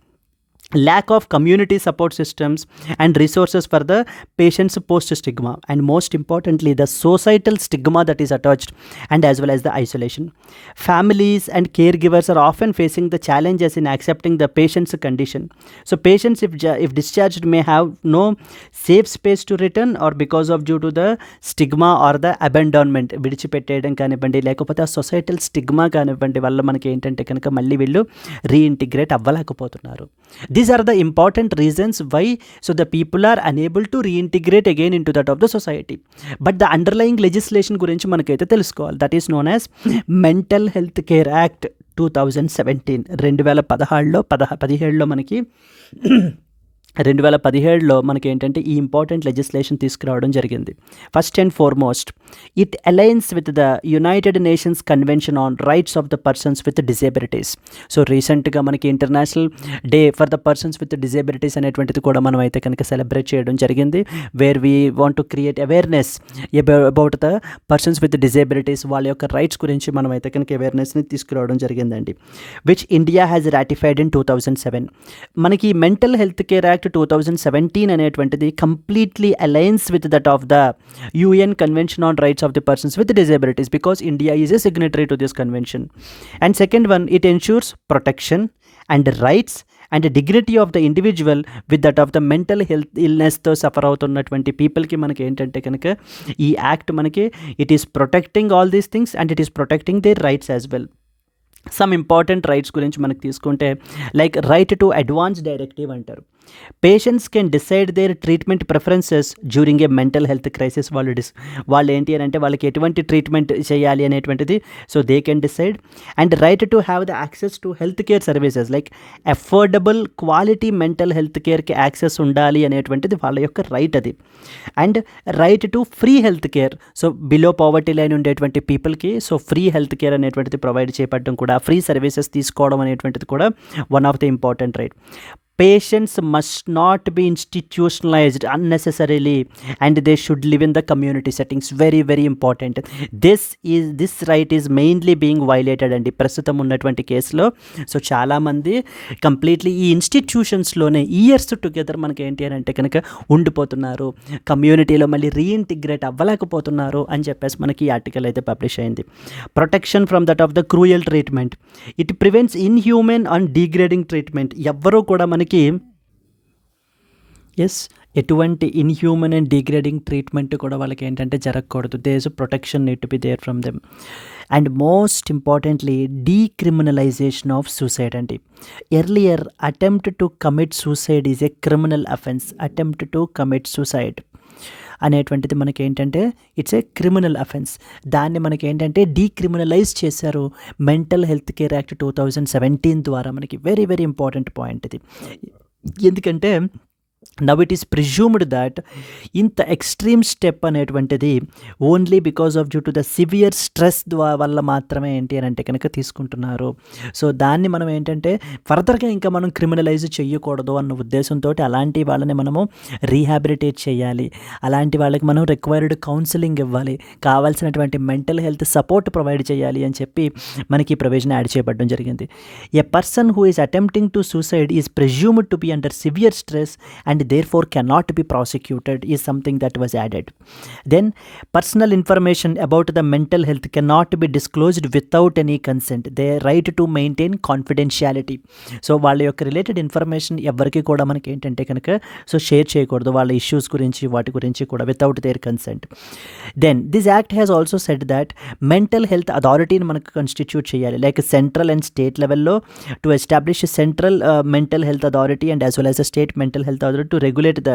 lack of community support systems and resources for the patients post stigma, and most importantly the societal stigma that is attached and as well as the isolation. Families and caregivers are often facing the challenges in accepting the patient's condition. So patients if discharged may have no safe space to return or because of due to the stigma or the abandonment, విడిచిపెట్టేయడం కానివ్వండి లేకపోతే ఆ societal stigma కానివ్వండి వల్ల మనకి ఏంటంటే కనుక మళ్ళీ వీళ్ళు రీఇంటిగ్రేట్ అవ్వలేకపోతున్నారు. These are the important reasons why so the people are unable to reintegrate again into that of the society. But the underlying legislation గురించి మనకైతే తెలుసుకోవాలి. That is known as Mental Health Care Act 2017. 2017లో మనకి 2017లో మనకేంటంటే ఈ important legislation తీసుకురావడం జరిగింది. First and foremost it aligns with the United nations convention on rights of the persons with disabilities. So రీసెంట్గా మనకి international day for the persons with disabilities అనేటువంటిది కూడా మనం అయితే కనుక సెలబ్రేట్ చేయడం జరిగింది. Where we want to create awareness about the persons with disabilities, వాళ్ళ యొక్క రైట్స్ గురించి మనం అయితే కనుక అవేర్నెస్ని తీసుకురావడం జరిగిందండి. Which India has ratified in 2007. మనకి మెంటల్ హెల్త్ కేర్ యాక్ట్ 2017 అనేటువంటిది completely aligns with that of the UN convention on rights of the persons with disabilities because India is a signatory to this convention. And second one, it ensures protection and rights and dignity of the individual with that of the mental health ఇల్నెస్తో suffer అవుతున్నటువంటి పీపుల్కి మనకి ఏంటంటే కనుక ఈ act మనకి it is protecting all these things and it is protecting their rights as well. Some important rights గురించి మనకు తీసుకుంటే like right to advance directive అంటారు. Patients can decide their treatment preferences during a mental health crisis. వాళ్ళు ఏంటి అని అంటే వాళ్ళకి ఎటువంటి ట్రీట్మెంట్ చేయాలి అనేటువంటిది so they can decide. And right to have the access to health care services like affordable quality mental health కేర్కి access ఉండాలి అనేటువంటిది వాళ్ళ యొక్క రైట్ అది. And right to free health care, so below poverty line ఉండేటువంటి పీపుల్కి so free health care అనేటువంటిది provide చేయబడడం కూడా, ఫ్రీ సర్వీసెస్ తీసుకోవడం అనేటువంటిది కూడా one of the important right. Patients must not be institutionalized unnecessarily and they should live in the community settings. Very very important. This right is mainly being violated అండి ప్రస్తుతం ఉన్నటువంటి కేసులో. So చాలామంది completely ఈ ఇన్స్టిట్యూషన్స్లోనే years together మనకి ఏంటి అని అంటే కనుక ఉండిపోతున్నారు, కమ్యూనిటీలో మళ్ళీ రీఇంటిగ్రేట్ అవ్వలేకపోతున్నారు అని చెప్పేసి మనకి ఈ ఆర్టికల్ అయితే పబ్లిష్ అయింది. Protection from that of the cruel treatment, it prevents inhuman and degrading treatment. ఎవ్వరూ కూడా మనకి ఎటువంటి ఇన్హ్యూమన్ అండ్ డిగ్రేడింగ్ ట్రీట్మెంట్ కూడా వాళ్ళకి ఏంటంటే జరగకూడదు. There is protection need to be there from them. And most importantly decriminalization of suicide అండి. Earlier attempt to commit suicide is a criminal offence. Attempt to commit suicide అనేటువంటిది మనకి ఏంటంటే it's a criminal offence. దాన్ని మనకి ఏంటంటే decriminalise చేశారు mental health care act 2017 ద్వారా. మనకి వెరీ వెరీ ఇంపార్టెంట్ పాయింట్ ఇది. ఎందుకంటే now it is presumed that ఇంత ఎక్స్ట్రీమ్ స్టెప్ అనేటువంటిది only because of due to the severe stress వల్ల మాత్రమే ఏంటి అని అంటే కనుక తీసుకుంటున్నారు. సో దాన్ని మనం ఏంటంటే ఫర్దర్గా ఇంకా మనం క్రిమినలైజ్ చేయకూడదు అన్న ఉద్దేశంతో అలాంటి వాళ్ళని మనము రీహాబిలిటేట్ చేయాలి, అలాంటి వాళ్ళకి మనం రిక్వైర్డ్ కౌన్సిలింగ్ ఇవ్వాలి, కావాల్సినటువంటి మెంటల్ హెల్త్ సపోర్ట్ ప్రొవైడ్ చేయాలి అని చెప్పి మనకి ఈ ప్రొవిజన్ యాడ్ చేయబడడం జరిగింది. A person who is attempting to suicide is presumed to be under severe stress and therefore cannot be prosecuted is something that was added. Then personal information about the mental health cannot be disclosed without any consent. They right to maintain confidentiality. So వాళ్ళ యొక్క related information ఎవరికి కూడా మనకి ఏంటంటే కనుక so share చేయకూడదు వాళ్ళ issues గురించి వాటి గురించి కూడా without their consent. Then this act has also said that mental health అథారిటీని మనకు కాన్స్టిట్యూట్ చేయాలి, లైక్ సెంట్రల్ అండ్ స్టేట్ లెవెల్లో to establish central mental health authority and as well as a state mental health authority to regulate the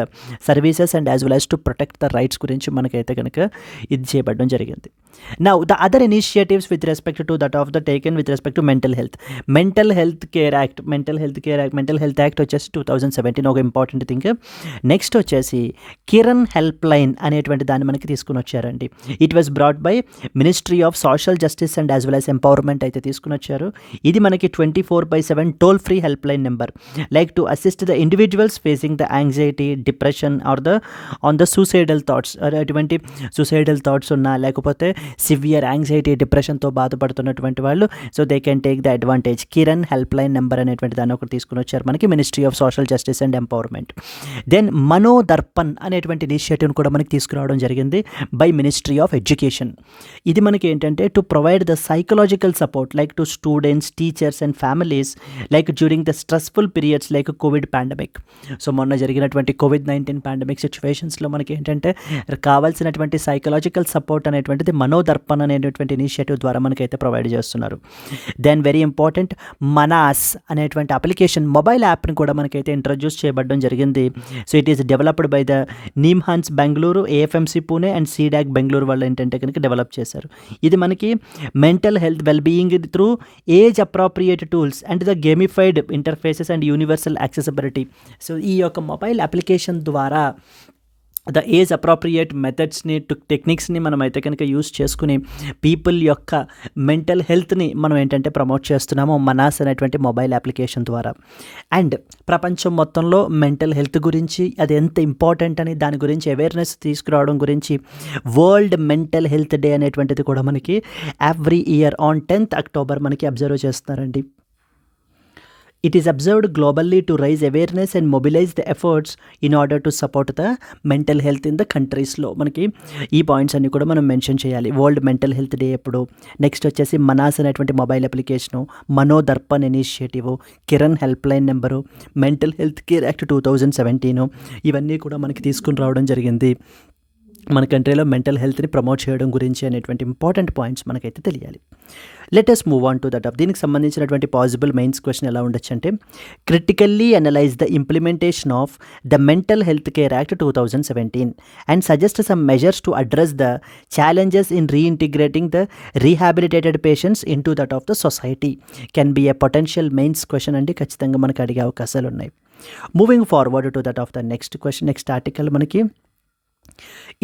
services and as well as to protect the rights గురించి మనకైతే కనుక ఇది చేయబడడం జరిగింది. Now the other initiatives with respect to that of the taken with respect to mental health care act mental health act వచ్చేసి 2017 ఒక important thing. Next వచ్చేసి Kiran help line అనేటువంటి దాన్ని మనకి తీసుకుని వచ్చారండి. It was brought by ministry of social justice and as well as empowerment అయితే తీసుకుని వచ్చారు. ఇది మనకి 24/7 toll free help line number, like to assist the individuals facing the anxiety, depression or on the suicidal thoughts, అటువంటి suicidal thoughts ఉన్నా లేకపోతే severe anxiety డిప్రెషన్తో బాధపడుతున్నటువంటి వాళ్ళు so they can take the advantage. Kiran help line number అనేటువంటి దాన్ని ఒకటి తీసుకుని వచ్చారు మనకి ministry of social justice and empowerment. Then Manodarpan అనేటువంటి ఇనిషియేటివ్ని కూడా మనకి తీసుకురావడం జరిగింది బై మినిస్ట్రీ ఆఫ్ ఎడ్యుకేషన్. ఇది మనకి ఏంటంటే to provide the psychological support like to students, teachers and families like during the stressful periods like Covid pandemic. So మొన్న జరిగినటువంటి కోవిడ్-19 పాండమిక్ సిచ్యువేషన్స్లో మనకి ఏంటంటే కావాల్సినటువంటి సైకలాజికల్ సపోర్ట్ అనేటువంటిది మనోదర్పణ్ అనేటువంటి ఇనిషియేటివ్ ద్వారా మనకైతే ప్రొవైడ్ చేస్తున్నారు. దెన్ వెరీ ఇంపార్టెంట్ మనాస్ అనేటువంటి అప్లికేషన్ మొబైల్ యాప్ని కూడా మనకైతే ఇంట్రడ్యూస్ చేయబడడం జరిగింది. So it is developed by the NIMHANS Bengaluru, AFMC Pune and CDAC Bengaluru వాళ్ళు ఏంటంటే కనుక డెవలప్ చేశారు. ఇది మనకి mental health wellbeing through age appropriate tools and the gamified interfaces and universal accessibility. So ఈ యొక్క మొబైల్ అప్లికేషన్ ద్వారా ద ఏజ్ అప్రోప్రియేట్ మెథడ్స్ని టెక్నిక్స్ని మనం అయితే కనుక యూస్ చేసుకుని పీపుల్ యొక్క మెంటల్ హెల్త్ని మనం ఏంటంటే ప్రమోట్ చేస్తున్నాము మనాస్ అనేటువంటి మొబైల్ అప్లికేషన్ ద్వారా. అండ్ ప్రపంచం మొత్తంలో మెంటల్ హెల్త్ గురించి అది ఎంత ఇంపార్టెంట్ అని దాని గురించి అవేర్నెస్ తీసుకురావడం గురించి వరల్డ్ మెంటల్ హెల్త్ డే అనేటువంటిది కూడా మనకి every year on 10th October మనకి అబ్జర్వ్ చేస్తున్నారండి. It is observed globally to raise awareness and mobilize the efforts in order to support the mental health in the countries-లో మనకి ఈ పాయింట్స్ అన్ని కూడా మనం మెన్షన్ చేయాలి. వరల్డ్ మెంటల్ హెల్త్ డే ఎప్పుడు, నెక్స్ట్ వచ్చేసి మనాస్ అనేటువంటి mobile application, Manodarpan initiative, Kiran help line number, mental health care act 2017 ఇవన్నీ కూడా మనకి తీసుకుని రావడం జరిగింది. మన కంట్రీలో మెంటల్ హెల్త్ని ప్రమోట్ చేయడం గురించి అనేటువంటి ఇంపార్టెంట్ పాయింట్స్ మనకైతే తెలియాలి. Let us move on to that. దీనికి సంబంధించినటువంటి పాసిబుల్ మెయిన్స్ క్వశ్చన్ ఎలా ఉండొచ్చు అంటే, critically analyse the implementation of the mental health care act 2017 and suggest some measures to address the challenges in reintegrating the rehabilitated patients in to that of the society can be a potential mains question అండి. ఖచ్చితంగా మనకు అడిగే అవకాశాలు ఉన్నాయి. Moving forward to that of the next question, next article మనకి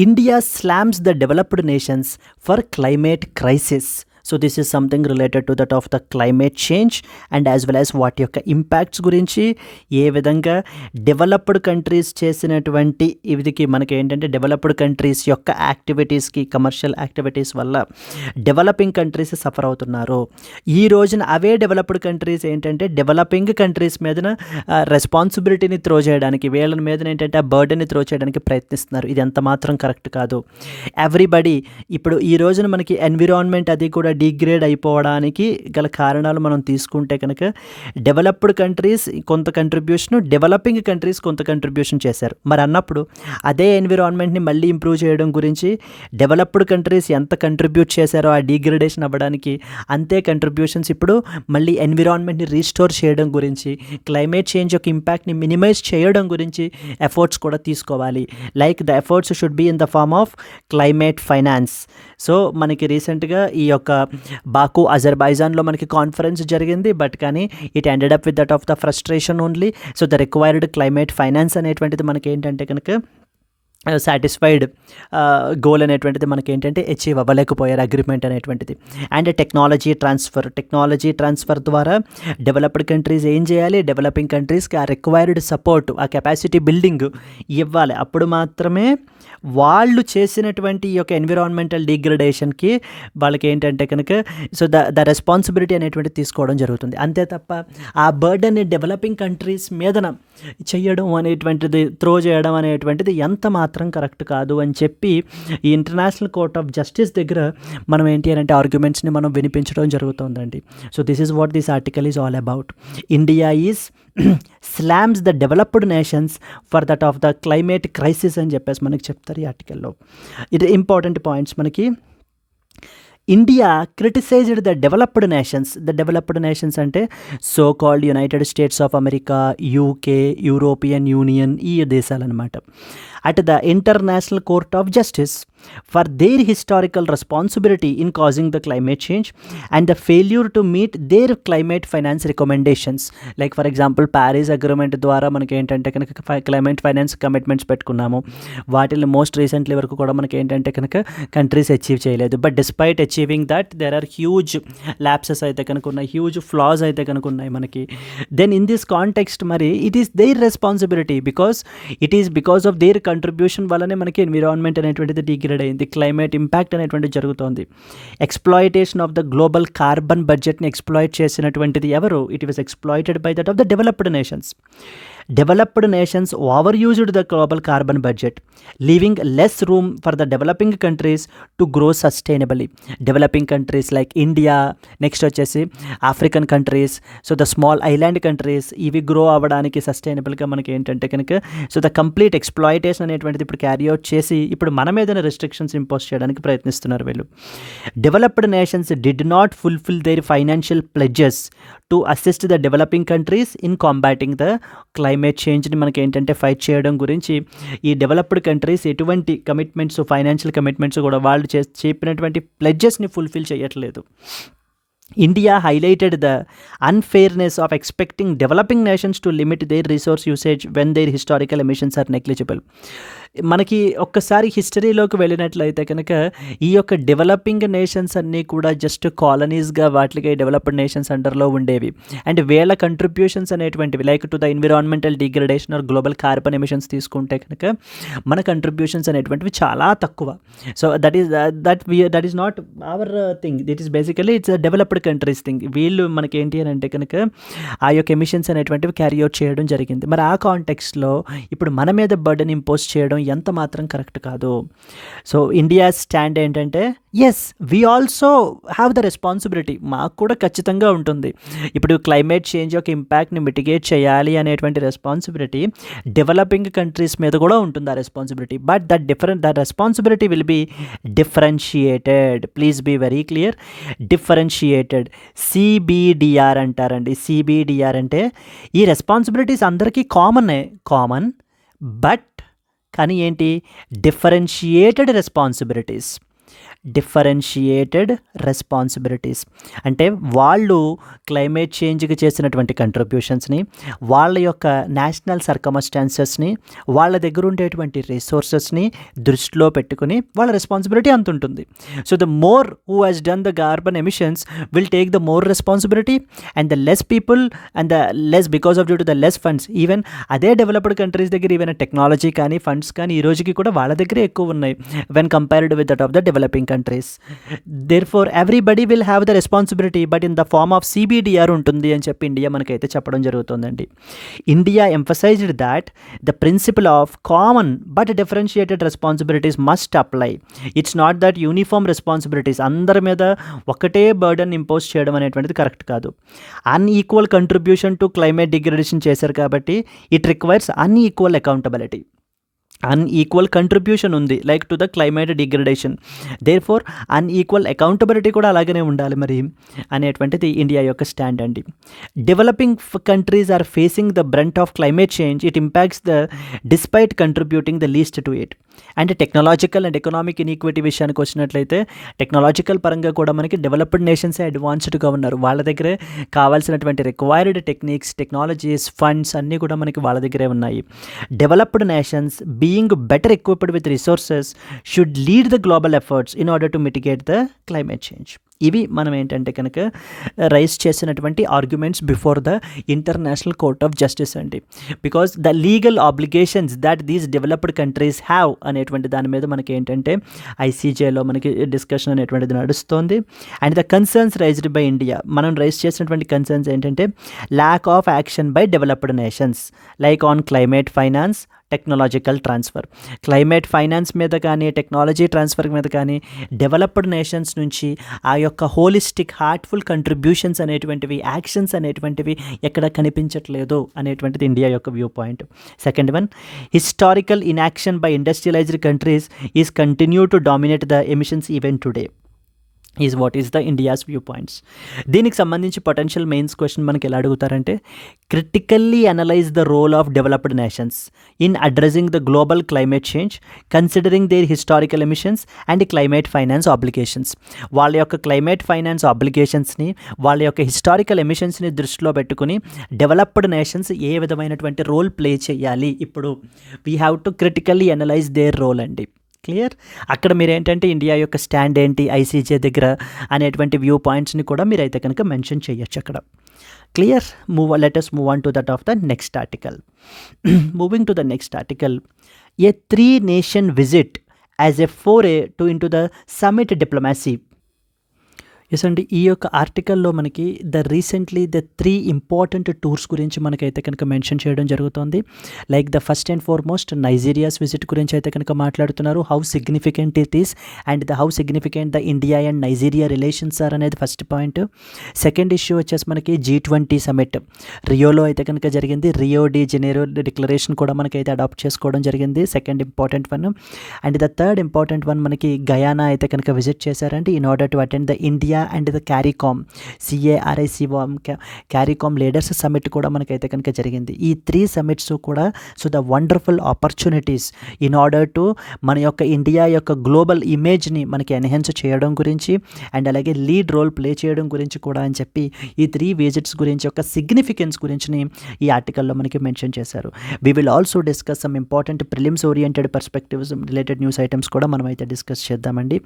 India slams the developed nations for climate crisis. So this is something related to that of the climate change and as well as వాటి యొక్క impacts గురించి, ఏ విధంగా developed countries చేసినటువంటి ఇదికి మనకి ఏంటంటే developed countries యొక్క యాక్టివిటీస్కి, commercial activities వల్ల డెవలపింగ్ కంట్రీస్ సఫర్ అవుతున్నారు. ఈ రోజున అవే డెవలప్డ్ కంట్రీస్ ఏంటంటే డెవలపింగ్ కంట్రీస్ మీదన రెస్పాన్సిబిలిటీని త్రో చేయడానికి, వీళ్ళ మీద ఏంటంటే ఆ బర్డెన్ని త్రో చేయడానికి ప్రయత్నిస్తున్నారు. ఇది ఎంత మాత్రం కరెక్ట్ కాదు. ఎవ్రీబడి ఇప్పుడు ఈ రోజున మనకి ఎన్విరాన్మెంట్ అది కూడా డిగ్రేడ్ అయిపోవడానికి గల కారణాలు మనం తీసుకుంటే కనుక డెవలప్డ్ కంట్రీస్ కొంత కంట్రిబ్యూషన్, డెవలపింగ్ కంట్రీస్ కొంత కంట్రిబ్యూషన్ చేశారు. మరి అన్నప్పుడు అదే ఎన్విరాన్మెంట్ని మళ్ళీ ఇంప్రూవ్ చేయడం గురించి డెవలప్డ్ కంట్రీస్ ఎంత కంట్రిబ్యూట్ చేశారో ఆ డిగ్రేడేషన్ అవ్వడానికి, అంతే కంట్రిబ్యూషన్స్ ఇప్పుడు మళ్ళీ ఎన్విరాన్మెంట్ని రీస్టోర్ చేయడం గురించి, క్లైమేట్ చేంజ్ యొక్క ఇంపాక్ట్ని మినిమైజ్ చేయడం గురించి ఎఫర్ట్స్ కూడా తీసుకోవాలి. Like the efforts should be in the form of climate finance. So మనకి రీసెంట్గా ఈ యొక్క బాకు అజర్బైజాన్లో మనకి కాన్ఫరెన్స్ జరిగింది. బట్ కానీ it ended up with that of the frustration only. So the required climate finance అనేటువంటిది మనకి ఏంటంటే కనుక సాటిస్ఫైడ్ గోల్ అనేటువంటిది మనకి ఏంటంటే అచీవ్ అవ్వలేకపోయారు అగ్రిమెంట్ అనేటువంటిది. అండ్ టెక్నాలజీ ట్రాన్స్ఫర్ ద్వారా డెవలప్డ్ కంట్రీస్ ఏం చేయాలి, డెవలపింగ్ కంట్రీస్కి ఆ రిక్వైర్డ్ సపోర్ట్, ఆ కెపాసిటీ బిల్డింగ్ ఇవ్వాలి. అప్పుడు మాత్రమే వాళ్ళు చేసినటువంటి ఈ యొక్క ఎన్విరాన్మెంటల్ డిగ్రేడేషన్కి వాళ్ళకి ఏంటంటే కనుక సో ద రెస్పాన్సిబిలిటీ అనేటువంటిది తీసుకోవడం జరుగుతుంది. అంతే తప్ప ఆ బర్డన్ని డెవలపింగ్ కంట్రీస్ మీదన చేయడం అనేటువంటిది, త్రో చేయడం అనేటువంటిది ఎంత మాత్రం కరెక్ట్ కాదు అని చెప్పి ఈ ఇంటర్నేషనల్ కోర్ట్ ఆఫ్ జస్టిస్ దగ్గర మనం ఏంటి అంటే ఆర్గ్యుమెంట్స్ని మనం వినిపించడం జరుగుతుందండి. So this is what this article is all about. India is slams the developed nations for that of the climate crisis అని చెప్పేసి మనకి చెప్తారు ఈ ఆర్టికల్లో. ఇది ఇంపార్టెంట్ పాయింట్స్ మనకి. India criticised the developed nations అంటే so called United States of America, UK, European Union, ఈ దేశాలన్నమాట, at the International Court of Justice for their historical responsibility in causing the climate change and the failure to meet their climate finance recommendations. Like for example, Paris Agreement ద్వారా మనకి ఏంటంటే కనుక climate finance commitments పెట్టుకున్నాము. వాటిని most recently వరకు కూడా మనకి ఏంటంటే కనుక కంట్రీస్ అచీవ్ చేయలేదు. But despite achieving that there are huge lapses అయితే కనుక ఉన్నాయి, హ్యూజ్ ఫ్లాస్ అయితే కనుక ఉన్నాయి మనకి. దెన్ ఇన్ దిస్ కాంటెక్స్ట్ మరి it is their responsibility because of their contribution వల్లనే మనకి ఎన్విరాన్మెంట్ అనేటువంటిది డిగ్రేడ్ అయింది, క్లైమేట్ ఇంపాక్ట్ అనేటువంటిది జరుగుతోంది. Exploitation of the global carbon బడ్జెట్ని ఎక్స్ప్లాయిట్ చేసినటువంటిది ఎవరు? It was exploited by that of the developed nations. Developed nations overused the global carbon budget, leaving less room for the developing countries to grow sustainably. Developing countries like India, next వచ్చేసి African countries, so the small island countries, ఇవి grow అవ్వడానికి సస్టైనబుల్గా మనకి ఏంటంటే కనుక so the complete exploitation అనేటువంటిది ఇప్పుడు carry out చేసి ఇప్పుడు మన మీదనే రెస్ట్రిక్షన్స్ ఇంపోజ్ చేయడానికి ప్రయత్నిస్తున్నారు వీళ్ళు. Developed nations did not fulfil their financial pledges to assist the developing countries in combating the climate చేంజ్ని మనకి ఏంటంటే ఫైట్ చేయడం గురించి ఈ డెవలప్డ్ కంట్రీస్ ఎటువంటి కమిట్మెంట్స్, ఫైనాన్షియల్ కమిట్మెంట్స్ కూడా వాళ్ళు చెప్పినటువంటి ప్లెడ్జెస్ని ఫుల్ఫిల్ చేయట్లేదు. India highlighted the unfairness of expecting developing nations to limit their resource usage when their historical emissions are negligible. మనకి ఒక్కసారి హిస్టరీలోకి వెళ్ళినట్లయితే కనుక ఈ యొక్క డెవలపింగ్ నేషన్స్ అన్నీ కూడా జస్ట్ కాలనీస్గా వాటికి డెవలప్డ్ నేషన్స్ అండర్లో ఉండేవి. అండ్ వీళ్ళ కంట్రిబ్యూషన్స్ అనేటువంటివి like to the environmental degradation or global carbon emissions తీసుకుంటే కనుక మన కంట్రిబ్యూషన్స్ అనేటువంటివి చాలా తక్కువ. So that is not our thing, this is basically it's developed countries thing. వీళ్ళు మనకి ఏంటి అని అంటే కనుక ఆ యొక్క ఎమిషన్స్ అనేటువంటివి క్యారీ అవుట్ చేయడం జరిగింది. మరి ఆ కాంటెక్స్లో ఇప్పుడు మన మీద బర్డెన్ ఇంపోజ్ చేయడం ఎంత మాత్రం కరెక్ట్ కాదు. సో ఇండియా స్టాండ్ ఏంటంటే yes we also have the responsibility, మాకు కూడా ఖచ్చితంగా ఉంటుంది. ఇప్పుడు క్లైమేట్ చేంజ్ యొక్క ఇంపాక్ట్ని మిటిగేట్ చేయాలి అనేటువంటి రెస్పాన్సిబిలిటీ డెవలపింగ్ కంట్రీస్ మీద కూడా ఉంటుంది ఆ responsibility. But the responsibility will be differentiated. Please be very clear, differentiated. CBDR అంటారండి. సిబిడిఆర్ అంటే ఈ రెస్పాన్సిబిలిటీస్ అందరికీ కామన్ బట్ కానీ ఏంటి, డిఫరెన్షియేటెడ్ రెస్పాన్సిబిలిటీస్ అంటే వాళ్ళు క్లైమేట్ చేంజ్కి చేసినటువంటి కంట్రిబ్యూషన్స్ని, వాళ్ళ యొక్క నేషనల్ సర్కమస్టాన్సెస్ని, వాళ్ళ దగ్గర ఉండేటువంటి రిసోర్సెస్ని దృష్టిలో పెట్టుకుని వాళ్ళ రెస్పాన్సిబిలిటీ అంత ఉంటుంది. So the more who has done the carbon emissions will take the more responsibility and the less people and the less because of due to the less funds. Even అదే developed countries దగ్గర even technology కానీ funds కానీ ఈ రోజుకి కూడా వాళ్ళ దగ్గరే ఎక్కువ ఉన్నాయి when compared with that of the developing countries. Therefore everybody will have the responsibility but in the form of CBDR ఉంటుంది అని చెప్పి ఇండియా మనకైతే చెప్పడం జరుగుతుందండి. India emphasized that the principle of common but differentiated responsibilities must apply. It's not that uniform responsibilities అందరి మీద ఒకటే burden impose చేయడం అనేటువంటిది కరెక్ట్ కాదు. Unequal contribution to climate degradation చేశారు కాబట్టి it requires unequal accountability. Unequal contribution ఉంది like to the climate degradation, therefore unequal accountability కూడా అలాగనే ఉండాలి మరి అనేటువంటిది ఇండియా యొక్క స్టాండ్ అండి. Developing countries are facing the brunt of climate change, it impacts the despite contributing the least to it. And technological and economic inequity విషయానికి వచ్చినట్లయితే technological పరంగా కూడా మనకి డెవలప్డ్ నేషన్సే అడ్వాన్స్డ్గా ఉన్నారు. వాళ్ళ దగ్గరే కావాల్సినటువంటి రిక్వైర్డ్ టెక్నిక్స్, టెక్నాలజీస్, ఫండ్స్ అన్నీ కూడా మనకి వాళ్ళ దగ్గరే ఉన్నాయి. Developed nations being better equipped with resources should lead the global efforts in order to mitigate the climate change. ఇవి మనం ఏంటంటే కనుక రైజ్ చేసినటువంటి arguments before the international court of justice అండి. Because the legal obligations that these developed countries have అనేటువంటి దాని మీద మనకి ఏంటంటే ఐసీజేలో మనకి డిస్కషన్ అనేటువంటిది నడుస్తుంది. And the concerns raised by India, మనం రైజ్ చేసినటువంటి కన్సర్న్స్ ఏంటంటే lack of action by developed nations like on climate finance, technological transfer. Climate finance మీద కానీ టెక్నాలజీ ట్రాన్స్ఫర్ మీద కానీ డెవలప్డ్ నేషన్స్ నుంచి ఆ యొక్క హోలిస్టిక్ హార్ట్ఫుల్ కంట్రిబ్యూషన్స్ అనేటువంటివి, యాక్షన్స్ అనేటువంటివి ఎక్కడ కనిపించట్లేదు అనేటువంటిది ఇండియా యొక్క view point. Second one, historical inaction by industrialised countries is continue to dominate the emissions even today is what is the India's view points. దీనికి సంబంధించి పొటెన్షియల్ మెయిన్స్ క్వశ్చన్ మనకి ఎలా అడుగుతారంటే, critically analyse the role of developed nations in addressing the global climate change considering their historical emissions and climate finance obligations. వాళ్ళ యొక్క climate finance ఆబ్లిగేషన్స్ని, వాళ్ళ యొక్క historical ఎమిషన్స్ని దృష్టిలో పెట్టుకుని డెవలప్డ్ నేషన్స్ ఏ విధమైనటువంటి రోల్ ప్లే చేయాలి, ఇప్పుడు we have to critically analyse their role అండి. క్లియర్? అక్కడ మీరు ఏంటంటే ఇండియా యొక్క స్టాండ్ ఏంటి ఐసీజే దగ్గర అనేటువంటి వ్యూ పాయింట్స్ని కూడా మీరైతే కనుక మెన్షన్ చేయొచ్చు అక్కడ. Clear? Let us move on to that of the next article. Moving to the next article, a 3-nation visit as a foray into the summit diplomacy. Yes అండి, ఈ యొక్క ఆర్టికల్లో మనకి రీసెంట్లీ 3 ఇంపార్టెంట్ టూర్స్ గురించి మనకైతే కనుక మెన్షన్ చేయడం జరుగుతుంది. Like the first and foremost Nigeria's visit గురించి అయితే కనుక మాట్లాడుతున్నారు. How significant it is and how significant the India and Nigeria relations are అనేది ఫస్ట్ పాయింట్. సెకండ్ ఇష్యూ వచ్చేసి మనకి G20 సమిట్ రియోలో అయితే కనుక జరిగింది. రియో డి జెనీరో డిక్లరేషన్ కూడా మనకైతే అడాప్ట్ చేసుకోవడం జరిగింది, second important one. And the third important one మనకి గయానా అయితే కనుక విజిట్ చేశారండి in order to attend the India and the CARICOM leaders summit కూడా మనకైతే కనుక జరిగింది. ఈ 3 సమిట్స్ కూడా so the wonderful opportunities in order to మన యొక్క ఇండియా యొక్క గ్లోబల్ ఇమేజ్ని మనకి ఎన్హాన్స్ చేయడం గురించి అండ్ అలాగే లీడ్ రోల్ ప్లే చేయడం గురించి కూడా అని చెప్పి ఈ 3 విజిట్స్ గురించి యొక్క సిగ్నిఫికెన్స్ గురించి ఈ ఆర్టికల్లో మనకి మెన్షన్ చేశారు. We will also discuss some important prelims oriented perspectives related news items కూడా మనం అయితే డిస్కస్ చేద్దామండి.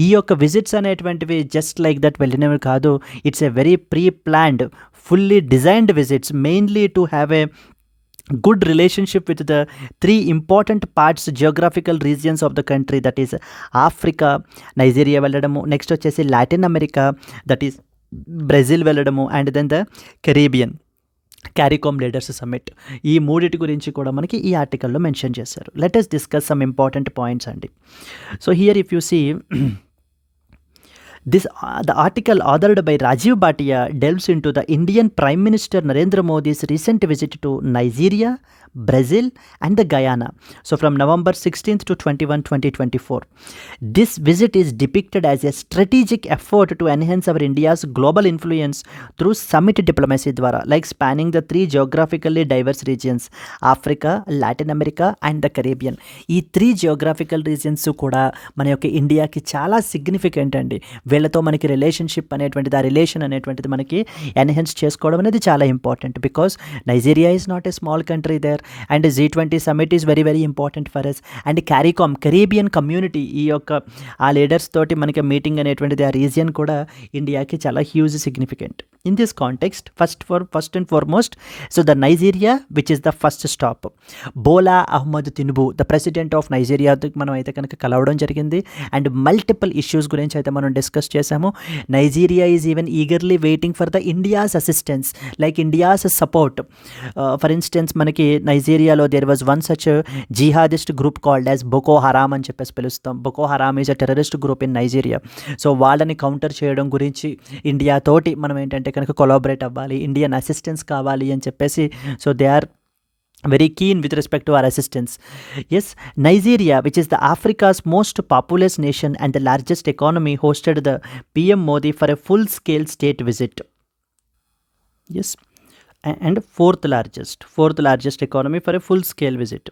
ఈ యొక్క విజిట్స్ అనేటువంటివి జస్ట్ లైక్ దట్ వెళ్ళినవి కాదు. It's a very pre planned fully designed visits mainly to have a good relationship with the 3 important parts geographical regions of the country, that is Africa, Nigeria వెళ్ళడము, next వచ్చేసి లాటిన్ America, that is Brazil వెళ్ళడము, and then the Caribbean CARICOM leaders summit. ఈ మూడిటి గురించి కూడా మనకి ఈ ఆర్టికల్లో మెన్షన్ చేశారు. Let us discuss some important points అండి. So here if you see the article authored by Rajiv Bhatia delves into the Indian Prime Minister Narendra Modi's recent visit to Nigeria, Brazil and the Guyana. So from November 16th to 21, 2024. This visit is depicted as a strategic effort to enhance our India's global influence through summit diplomacy ద్వారా, like spanning the 3 geographically diverse regions, Africa, Latin America and the Caribbean. ఈ 3 geographical regions కూడా మన యొక్క ఇండియాకి చాలా significant అండి. వీళ్ళతో మనకి రిలేషన్షిప్ అనేటువంటిది, ఆ రిలేషన్ అనేటువంటిది మనకి ఎన్హాన్స్ చేసుకోవడం అనేది చాలా important. Because Nigeria is not a small country there and G20 summit is very very important for us. And Caribbean community, ఈ యొక్క ఆ లీడర్స్ తోటి మనకి మీటింగ్ అనేటువంటిది, ఆ రీజియన్ కూడా ఇండియాకి చాలా huge significant. In this context first and foremost, so the Nigeria which is the first stop. Bola Ahmed Tinubu, the president of నైజీరియాతో మనం అయితే కనుక కలవడం జరిగింది అండ్ మల్టిపుల్ ఇష్యూస్ గురించి అయితే మనం డిస్కస్ చేశాము. Nigeria is even eagerly waiting for the India's assistance, like India's support. For instance మనకి నైజీరియాలో there was one such jihadist group called as Boko Haram అని చెప్పేసి పిలుస్తాం. Boko Haram is a terrorist group in Nigeria. So వాళ్ళని counter చేయడం గురించి India తోటి మనం ఏంటంటే కనుక కొలాబరేట్ అవ్వాలి, ఇండియన్ అసిస్టెన్స్ కావాలి అని చెప్పేసి, so they are very keen with respect to our assistance. Yes, Nigeria, which is the Africa's most populous nation and the largest economy, hosted the PM Modi for a full-scale state visit. Yes, and fourth largest economy for a full-scale visit.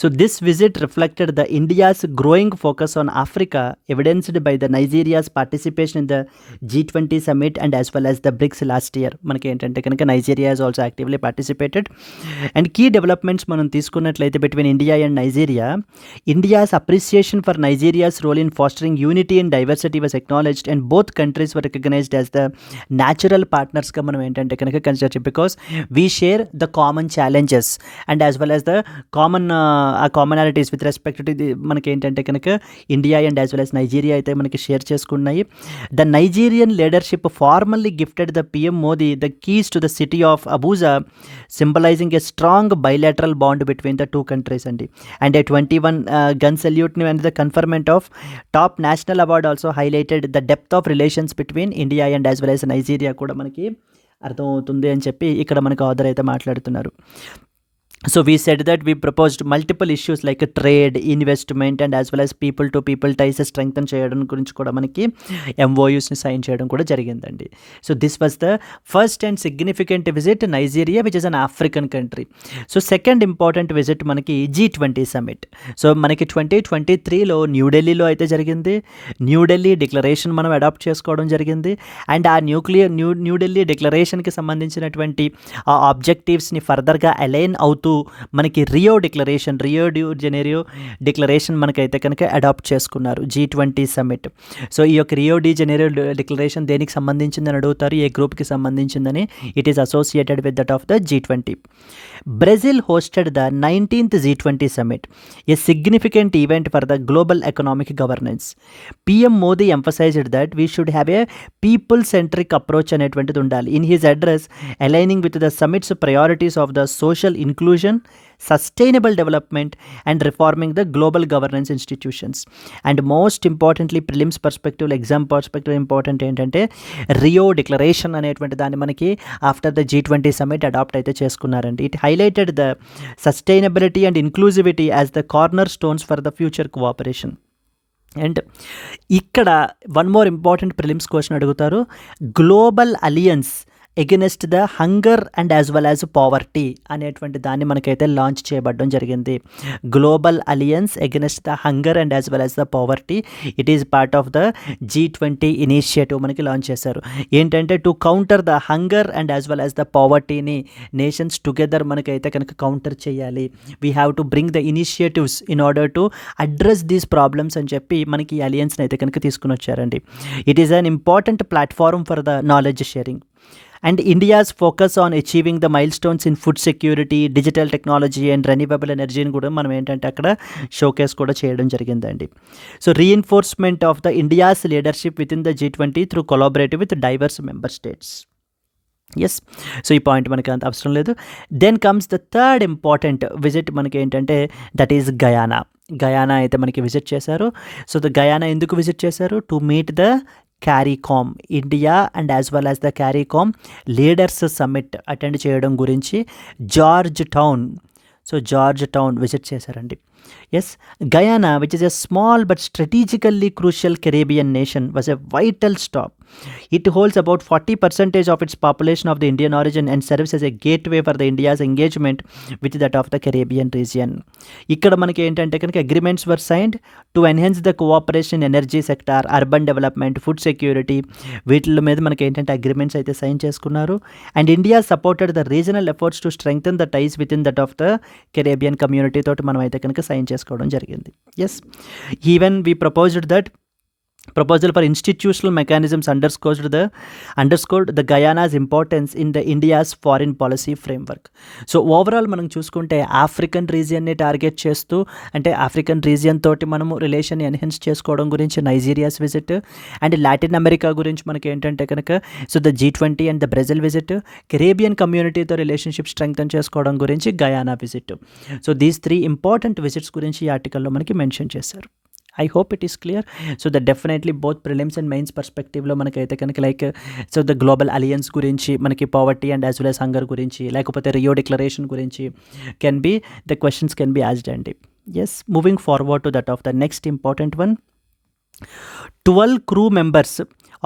So this visit reflected the India's growing focus on Africa, evidenced by the Nigeria's participation in the G20 summit and as well as the BRICS last year. మనకి ఏంటంటే కనుక Nigeria has also actively participated. And key developments మనం తీసుకున్నట్లయితే between India and Nigeria, India's appreciation for Nigeria's role in fostering unity and diversity was acknowledged and both countries were recognized as the natural partners గా మనం ఏంటంటే కనుక consider చేయాలి. Because we share the common challenges and as well as the common uh commonalities with respect to మనకి ఏంటంటే కనుక India and as well as Nigeria అయితే మనకి షేర్ చేసుకున్నాయి. The Nigerian leadership formally gifted the PM Modi the keys to the city of Abuja, symbolising a strong bilateral bond between the 2 countries అండి. And a 21 gun సెల్యూట్ని and the conferment of top national award also highlighted the depth of relations between India and as well as Nigeria కూడా మనకి అర్థమవుతుంది అని చెప్పి ఇక్కడ మనకు author అయితే మాట్లాడుతున్నారు. So we said that we proposed multiple issues like trade, investment and as well as people to people ties strengthen చేయడం గురించి కూడా మనకి MOUsని సైన్ చేయడం కూడా జరిగిందండి. So this was the first and significant visit Nigeria which is an African country. So second important visit మనకి G20 summit. So మనకి 2023లో న్యూఢిల్లీలో అయితే జరిగింది. న్యూఢిల్లీ డిక్లరేషన్ మనం అడాప్ట్ చేసుకోవడం జరిగింది అండ్ ఆ న్యూఢిల్లీ డిక్లరేషన్కి సంబంధించినటువంటి ఆ ఆబ్జెక్టివ్స్ని ఫర్దర్గా అలైన్ అవుతూ మనకి రియో డి జెనేరియో డిక్లరేషన్ మనకైతే కనుక అడాప్ట్ చేసుకున్నారు G20 సమ్మిట్. సో ఈ యొక్క రియో డి జెనేరియో డిక్లరేషన్ దేనికి సంబంధించిందని అడుగుతారు, ఏ గ్రూప్కి సంబంధించిందని. It is associated with that of the G20. Brazil hosted the 19th G20 summit, a significant event for the global economic governance. PM Modi emphasized that we should have a people-centric approach అనేటువంటిది ఉండాలి. In his address, aligning with the summit's priorities of the social inclusion, sustainable development and reforming the global governance institutions. And most importantly, prelims perspective, exam perspective important ఏంటంటే Rio declaration అనేటువంటి దాన్ని మనకి after the G20 summit adapt అయితే చేసుకున్నారండి. It highlighted the sustainability and inclusivity as the cornerstones for the future cooperation. And ఇక్కడ one more important prelims question అడుగుతారు, global alliance against the hunger and as well as poverty అనేటువంటి దాన్ని మనకైతే launch చేయబడడం జరిగింది. Global alliance against the hunger and as well as the poverty, it is part of the G20 initiative మనకి launch చేశారు. ఏంటంటే to counter the hunger and as well as the పావర్టీని nations together మనకైతే కనుక counter చేయాలి. We have to bring the initiatives in order to address these problems అని చెప్పి మనకి ఈ అలియన్స్ని అయితే కనుక తీసుకుని వచ్చారండి. It is an important platform for the knowledge sharing. And India's focus on achieving the milestones in food security, digital technology and renewable ఎనర్జీని కూడా మనం ఏంటంటే అక్కడ షోకేస్ కూడా చేయడం జరిగిందండి. So reinforcement of the India's leadership with in the G20 through collaborative with diverse member states. Yes, so ఈ point మనకి అంత అవసరం లేదు. Then comes the third important visit మనకి ఏంటంటే దట్ ఈస్ గయానా. గయానా అయితే మనకి విజిట్ చేశారు. సో ద గయానా ఎందుకు విజిట్ చేశారు? To meet the CARICOM, India and as well as the CARICOM leaders summit attend చేయడం గురించి జార్జ్ టౌన్ విజిట్ చేశారండి. Yes, Guyana which is a small but strategically crucial Caribbean nation was a vital stop. It holds about 40% of its population of the Indian origin and serves as a gateway for the India's engagement with that of the Caribbean region. ఇక్కడ మనకి ఏంటంటే కనుక agreements were signed to enhance the cooperation in energy sector, urban development, food security, వీటి మీద మనకి ఏంటంటే agreements అయితే sign చేసుకున్నారు. And India supported the regional efforts to strengthen the ties within that of the Caribbean community తోటి మనం అయితే కనుక సైన్ చేసుకోవడం జరిగింది. Yes, even we proposed that proposal for institutional mechanisms underscored the Guyana's importance in the India's foreign policy framework. So overall మనం చూసుకుంటే African రీజియన్ని target చేస్తూ, అంటే ఆఫ్రికన్ రీజియన్ తోటి మనము రిలేషన్ ఎన్హాన్స్ చేసుకోవడం గురించి Nigeria's visit, and Latin America గురించి మనకి ఏంటంటే కనుక so the G20 and the Brazil visit, Caribbean కమ్యూనిటీతో రిలేషన్షిప్ స్ట్రెంగ్తన్ చేసుకోవడం గురించి Guyana visit. So these 3 important visits గురించి ఈ ఆర్టికల్లో మనకి మెన్షన్ చేశారు. I hope it is clear. So that definitely both prelims and mains పర్స్పెక్టివ్లో మనకైతే కనుక like so the global alliance గురించి, మనకి poverty and as well as hunger గురించి, లేకపోతే రియో డిక్లరేషన్ గురించి can be the questions can be asked అండి. Yes, moving forward to that of the next important one. 12 crew members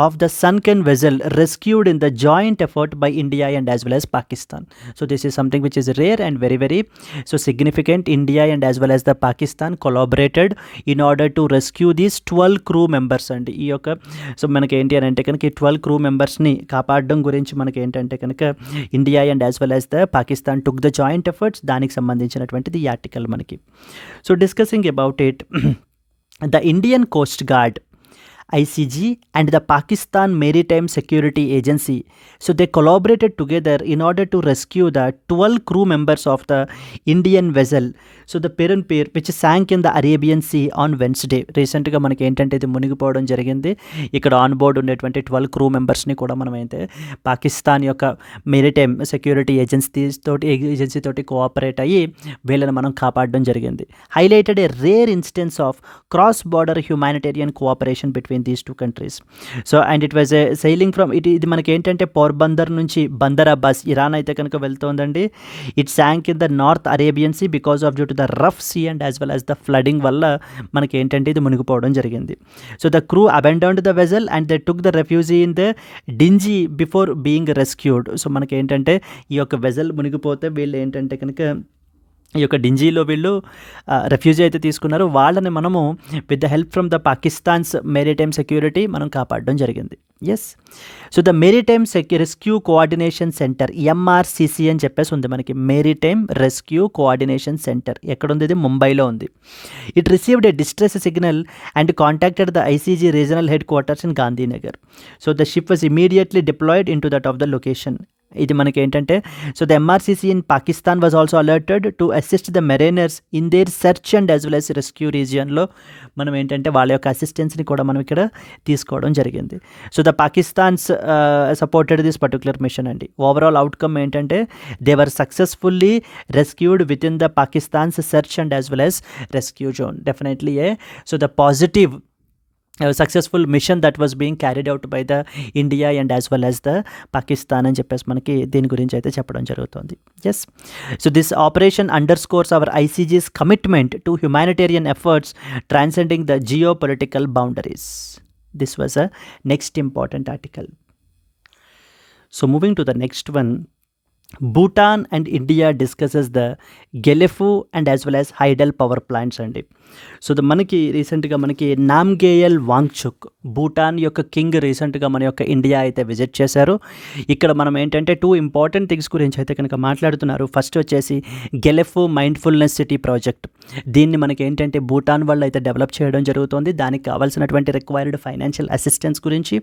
of the sunken vessel rescued in the joint effort by India and as well as Pakistan. So this is something which is rare and very very so significant. India and as well as the Pakistan collaborated in order to rescue these 12 crew members. And ఈ యొక్క so మనకి ఏంటి అని అంటే కనుక 12 crew members-ని కాపాడడం గురించి మనకి ఏంటంటే కనుక India and as well as the Pakistan took the joint efforts, దానికి సంబంధించినటువంటిది ఈ ఆర్టికల్ మనకి. So discussing about it, the Indian Coast Guard ICG and the Pakistan Maritime Security Agency, so they collaborated together in order to rescue the 12 crew members of the Indian vessel, so the Perunpir, which sank in the Arabian Sea on Wednesday. రీసెంట్గా మనకి ఏంటంటే ఇది మునిగిపోవడం జరిగింది. ఇక్కడ on board ఉండేటువంటి 12 crew మెంబర్స్ని కూడా మనం అయితే పాకిస్తాన్ యొక్క మెరిటైమ్ సెక్యూరిటీ ఏజెన్సీ తోటి కోఆపరేట్ అయ్యి వీళ్ళని మనం కాపాడడం జరిగింది. Highlighted a rare instance of cross border humanitarian cooperation between these 2 countries. So and it was a sailing from ఇది మనకి ఏంటంటే పోర్బందర్ నుంచి బందర్ అబ్బాస్, ఇరాన్ అయితే కనుక వెళ్తోందండి. It sank in the north Arabian sea because of due to the rough sea and as well as the flooding వల్ల మనకి ఏంటంటే ఇది మునిగిపోవడం జరిగింది. So the crew abandoned the vessel and they took the refuge in the dinghy before being rescued. So మనకి ఏంటంటే ఈ యొక్క వెజల్ మునిగిపోతే వీళ్ళు ఏంటంటే కనుక ఈ యొక్క డింజీలో వీళ్ళు రెఫ్యూజీ అయితే తీసుకున్నారు. వాళ్ళని మనము with the help from the Pakistan's maritime security మనం కాపాడడం జరిగింది. Yes, so the maritime rescue coordination centre, MRCC అని చెప్పేసి ఉంది మనకి. మెరిటైమ్ రెస్క్యూ కోఆర్డినేషన్ సెంటర్ ఎక్కడుంది? ఇది ముంబైలో ఉంది. It received a distress signal and contacted the ICG regional headquarters in Gandhinagar. So the ship was immediately deployed in to that of the location. ఇది మనకి ఏంటంటే so the MRCC in Pakistan was also alerted to assist the mariners in their search and as well as rescue రీజియన్లో మనం ఏంటంటే వాళ్ళ యొక్క అసిస్టెన్స్ని కూడా మనం ఇక్కడ తీసుకోవడం జరిగింది. So the Pakistan's supported this particular mission అండి. ఓవరాల్ అవుట్కమ్ ఏంటంటే they were successfully rescued with in the Pakistan's search and as well as rescue zone. Definitely so the positive successful mission that was being carried out by the India and as well as the Pakistan అని చెప్పేసి మనకి దీని గురించి అయితే చెప్పడం జరుగుతుంది. Yes, so this operation underscores our ICG's commitment to humanitarian efforts transcending the geo political boundaries. This was a next important article. So moving to the next one, Bhutan and India discusses the Gelephu and as well as hydel power plants అండి. So మనకి రీసెంట్గా మనకి నామ్గేయల్ వాంగ్చుక్, భూటాన్ యొక్క king రీసెంట్గా మన యొక్క India అయితే visit చేశారు. ఇక్కడ మనం ఏంటంటే 2 ఇంపార్టెంట్ థింగ్స్ గురించి అయితే కనుక మాట్లాడుతున్నారు. ఫస్ట్ వచ్చేసి గెలెఫు మైండ్ఫుల్నెస్ సిటీ ప్రాజెక్ట్. దీన్ని మనకి ఏంటంటే భూటాన్ వాళ్ళు అయితే డెవలప్ చేయడం జరుగుతుంది. దానికి కావాల్సినటువంటి రిక్వైర్డ్ ఫైనాన్షియల్ అసిస్టెన్స్ గురించి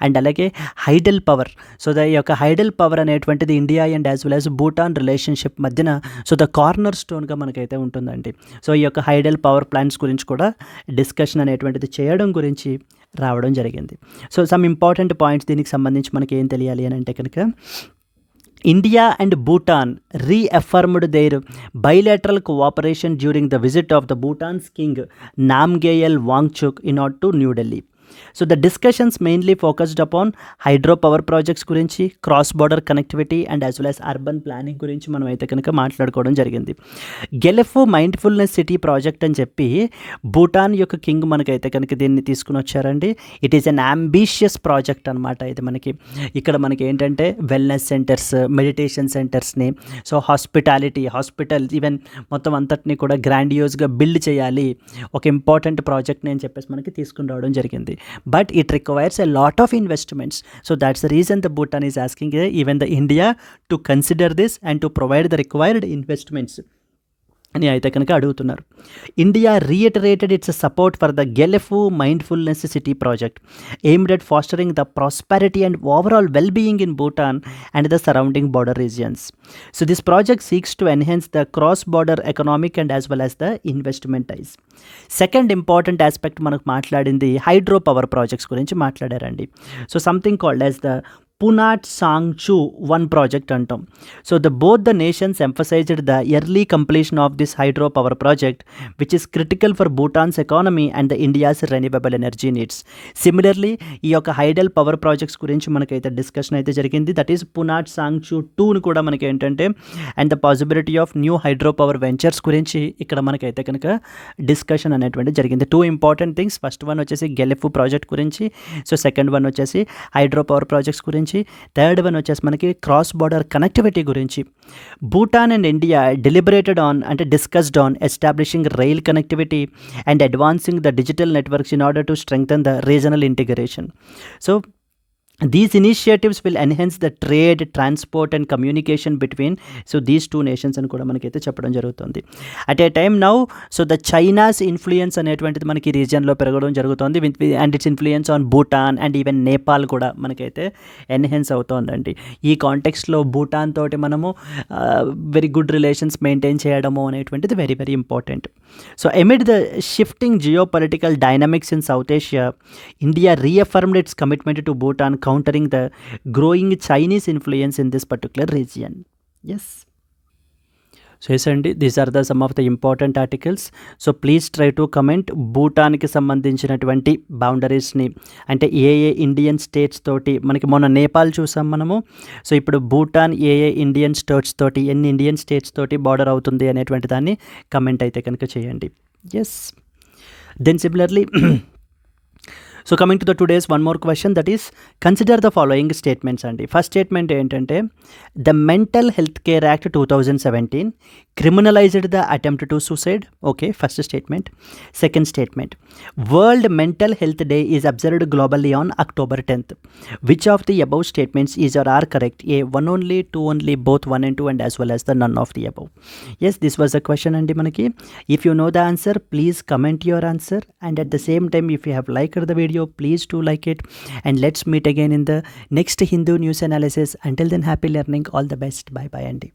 అండ్ అలాగే హైడల్ పవర్. సో ద యొక్క హైడల్ పవర్ అనేటువంటిది India and as well as Bhutan relationship మధ్యన సో ద కార్నర్ స్టోన్గా మనకైతే ఉంటుందండి. సో ఈ యొక్క హైడల్ పవర్ ప్లాంట్స్ గురించి కూడా డిస్కషన్ అనేటువంటిది చేయడం గురించి రావడం జరిగింది. సో సమ్ ఇంపార్టెంట్ పాయింట్స్ దీనికి సంబంధించి మనకి ఏం తెలియాలి అని అంటే కనుక, India and Bhutan reaffirmed their bilateral cooperation during the visit of the Bhutan's king Namgyel Wangchuk in order to New Delhi. So the discussions mainly focused upon hydropower projects గురించి, cross border connectivity and as well as urban planning గురించి మనం అయితే కనుక మాట్లాడుకోవడం జరిగింది. Gelephu mindfulness city project అని చెప్పి భూటాన్ యొక్క కింగ్ మనకైతే కనుక దీన్ని తీసుకుని వచ్చారండి. It is an ambitious project అనమాట. ఇది మనకి ఇక్కడ మనకి ఏంటంటే వెల్నెస్ సెంటర్స్, మెడిటేషన్ సెంటర్స్ని, సో హాస్పిటాలిటీ, హాస్పిటల్ ఈవెన్ మొత్తం అంతటిని కూడా గ్రాండియోస్గా బిల్డ్ చేయాలి, ఒక ఇంపార్టెంట్ ప్రాజెక్ట్ని అని చెప్పేసి మనకి తీసుకుని రావడం జరిగింది. But it requires a lot of investments. So that's the reason the Bhutan is asking even the India to consider this and to provide the required investments అని అయితే కనుక అడుగుతున్నారు. India reiterated its support for the Gelephu mindfulness city project aimed at fostering the prosperity and overall well being in Bhutan and the surrounding border regions. So this project seeks to enhance the cross border economic and as well as the investment ties. Second important aspect మనకు మాట్లాడింది hydro power projects గురించి మాట్లాడారండి. So something called as the Punatsangchhu 1 project అంటాం. సో both the nations emphasized the early completion of this hydro power project, which is critical for Bhutan's economy and the India's renewable energy needs. Similarly, ఈ యొక్క hydel power projects గురించి మనకైతే discussion అయితే జరిగింది. That is పునాట్ సాంగ్చూ 2ని కూడా మనకి ఏంటంటే and the possibility of new hydro power ventures గురించి ఇక్కడ మనకైతే కనుక డిస్కషన్ అనేటువంటి జరిగింది. 2 ఇంపార్టెంట్ థింగ్స్. ఫస్ట్ వన్ వచ్చేసి గెలెఫు ప్రాజెక్ట్ గురించి, సో సెకండ్ వన్ వచ్చేసి హైడ్రో పవర్ ప్రాజెక్ట్స్ గురించి, థర్డ్ వన్ వచ్చేసి మనకి క్రాస్ బార్డర్ కనెక్టివిటీ గురించి. భూటాన్ అండ్ ఇండియా డెలిబరేటెడ్ ఆన్ అంటే discussed on establishing rail connectivity and advancing the digital networks in order to strengthen the regional integration. So these initiatives will enhance the trade, transport and communication between these 2 nations అని కూడా మనకైతే చెప్పడం జరుగుతుంది. At a time now the China's influence అనేటువంటిది మనకి రీజియన్లో పెరగడం జరుగుతుంది and it's influence on Bhutan and even Nepal కూడా మనకైతే ఎన్హాన్స్ అవుతోందండి. ఈ కాంటెక్స్ట్లో భూటాన్ తోటి మనము వెరీ గుడ్ రిలేషన్స్ మెయింటైన్ చేయడము అనేటువంటిది very very important. So amid the shifting geopolitical dynamics in South Asia, India reaffirmed its commitment to Bhutan countering the growing Chinese influence in this particular region. Yes. So yes అండి, these are the some of the important articles. So please try to comment భూటాన్కి సంబంధించినటువంటి బౌండరీస్ని, అంటే ఏ Indian states తోటి, మనకి మొన్న నేపాల్ చూసాం మనము. So ఇప్పుడు భూటాన్ ఏ Indian states తోటి, ఎన్ని ఇండియన్ స్టేట్స్ తోటి బార్డర్ అవుతుంది అనేటువంటి దాన్ని కమెంట్ అయితే కనుక చేయండి. Yes, then similarly so coming to the today's one more question, that is consider the following statements అండి. ఫస్ట్ స్టేట్మెంట్ ఏంటంటే the mental health care act 2017 criminalised the attempt to suicide. Okay, first statement. Second statement, world mental health day is observed globally on October 10th. Which of the above statements is or or correct? A 1 only, 2 only, both 1 and 2 and as well as the none of the above. Yes, this was the question అండి మనకి. If you know the answer, please comment your answer, and at the same time if you have liked the video, please do like it, and let's meet again in the next Hindu news analysis. Until then, happy learning, all the best, bye bye Andy.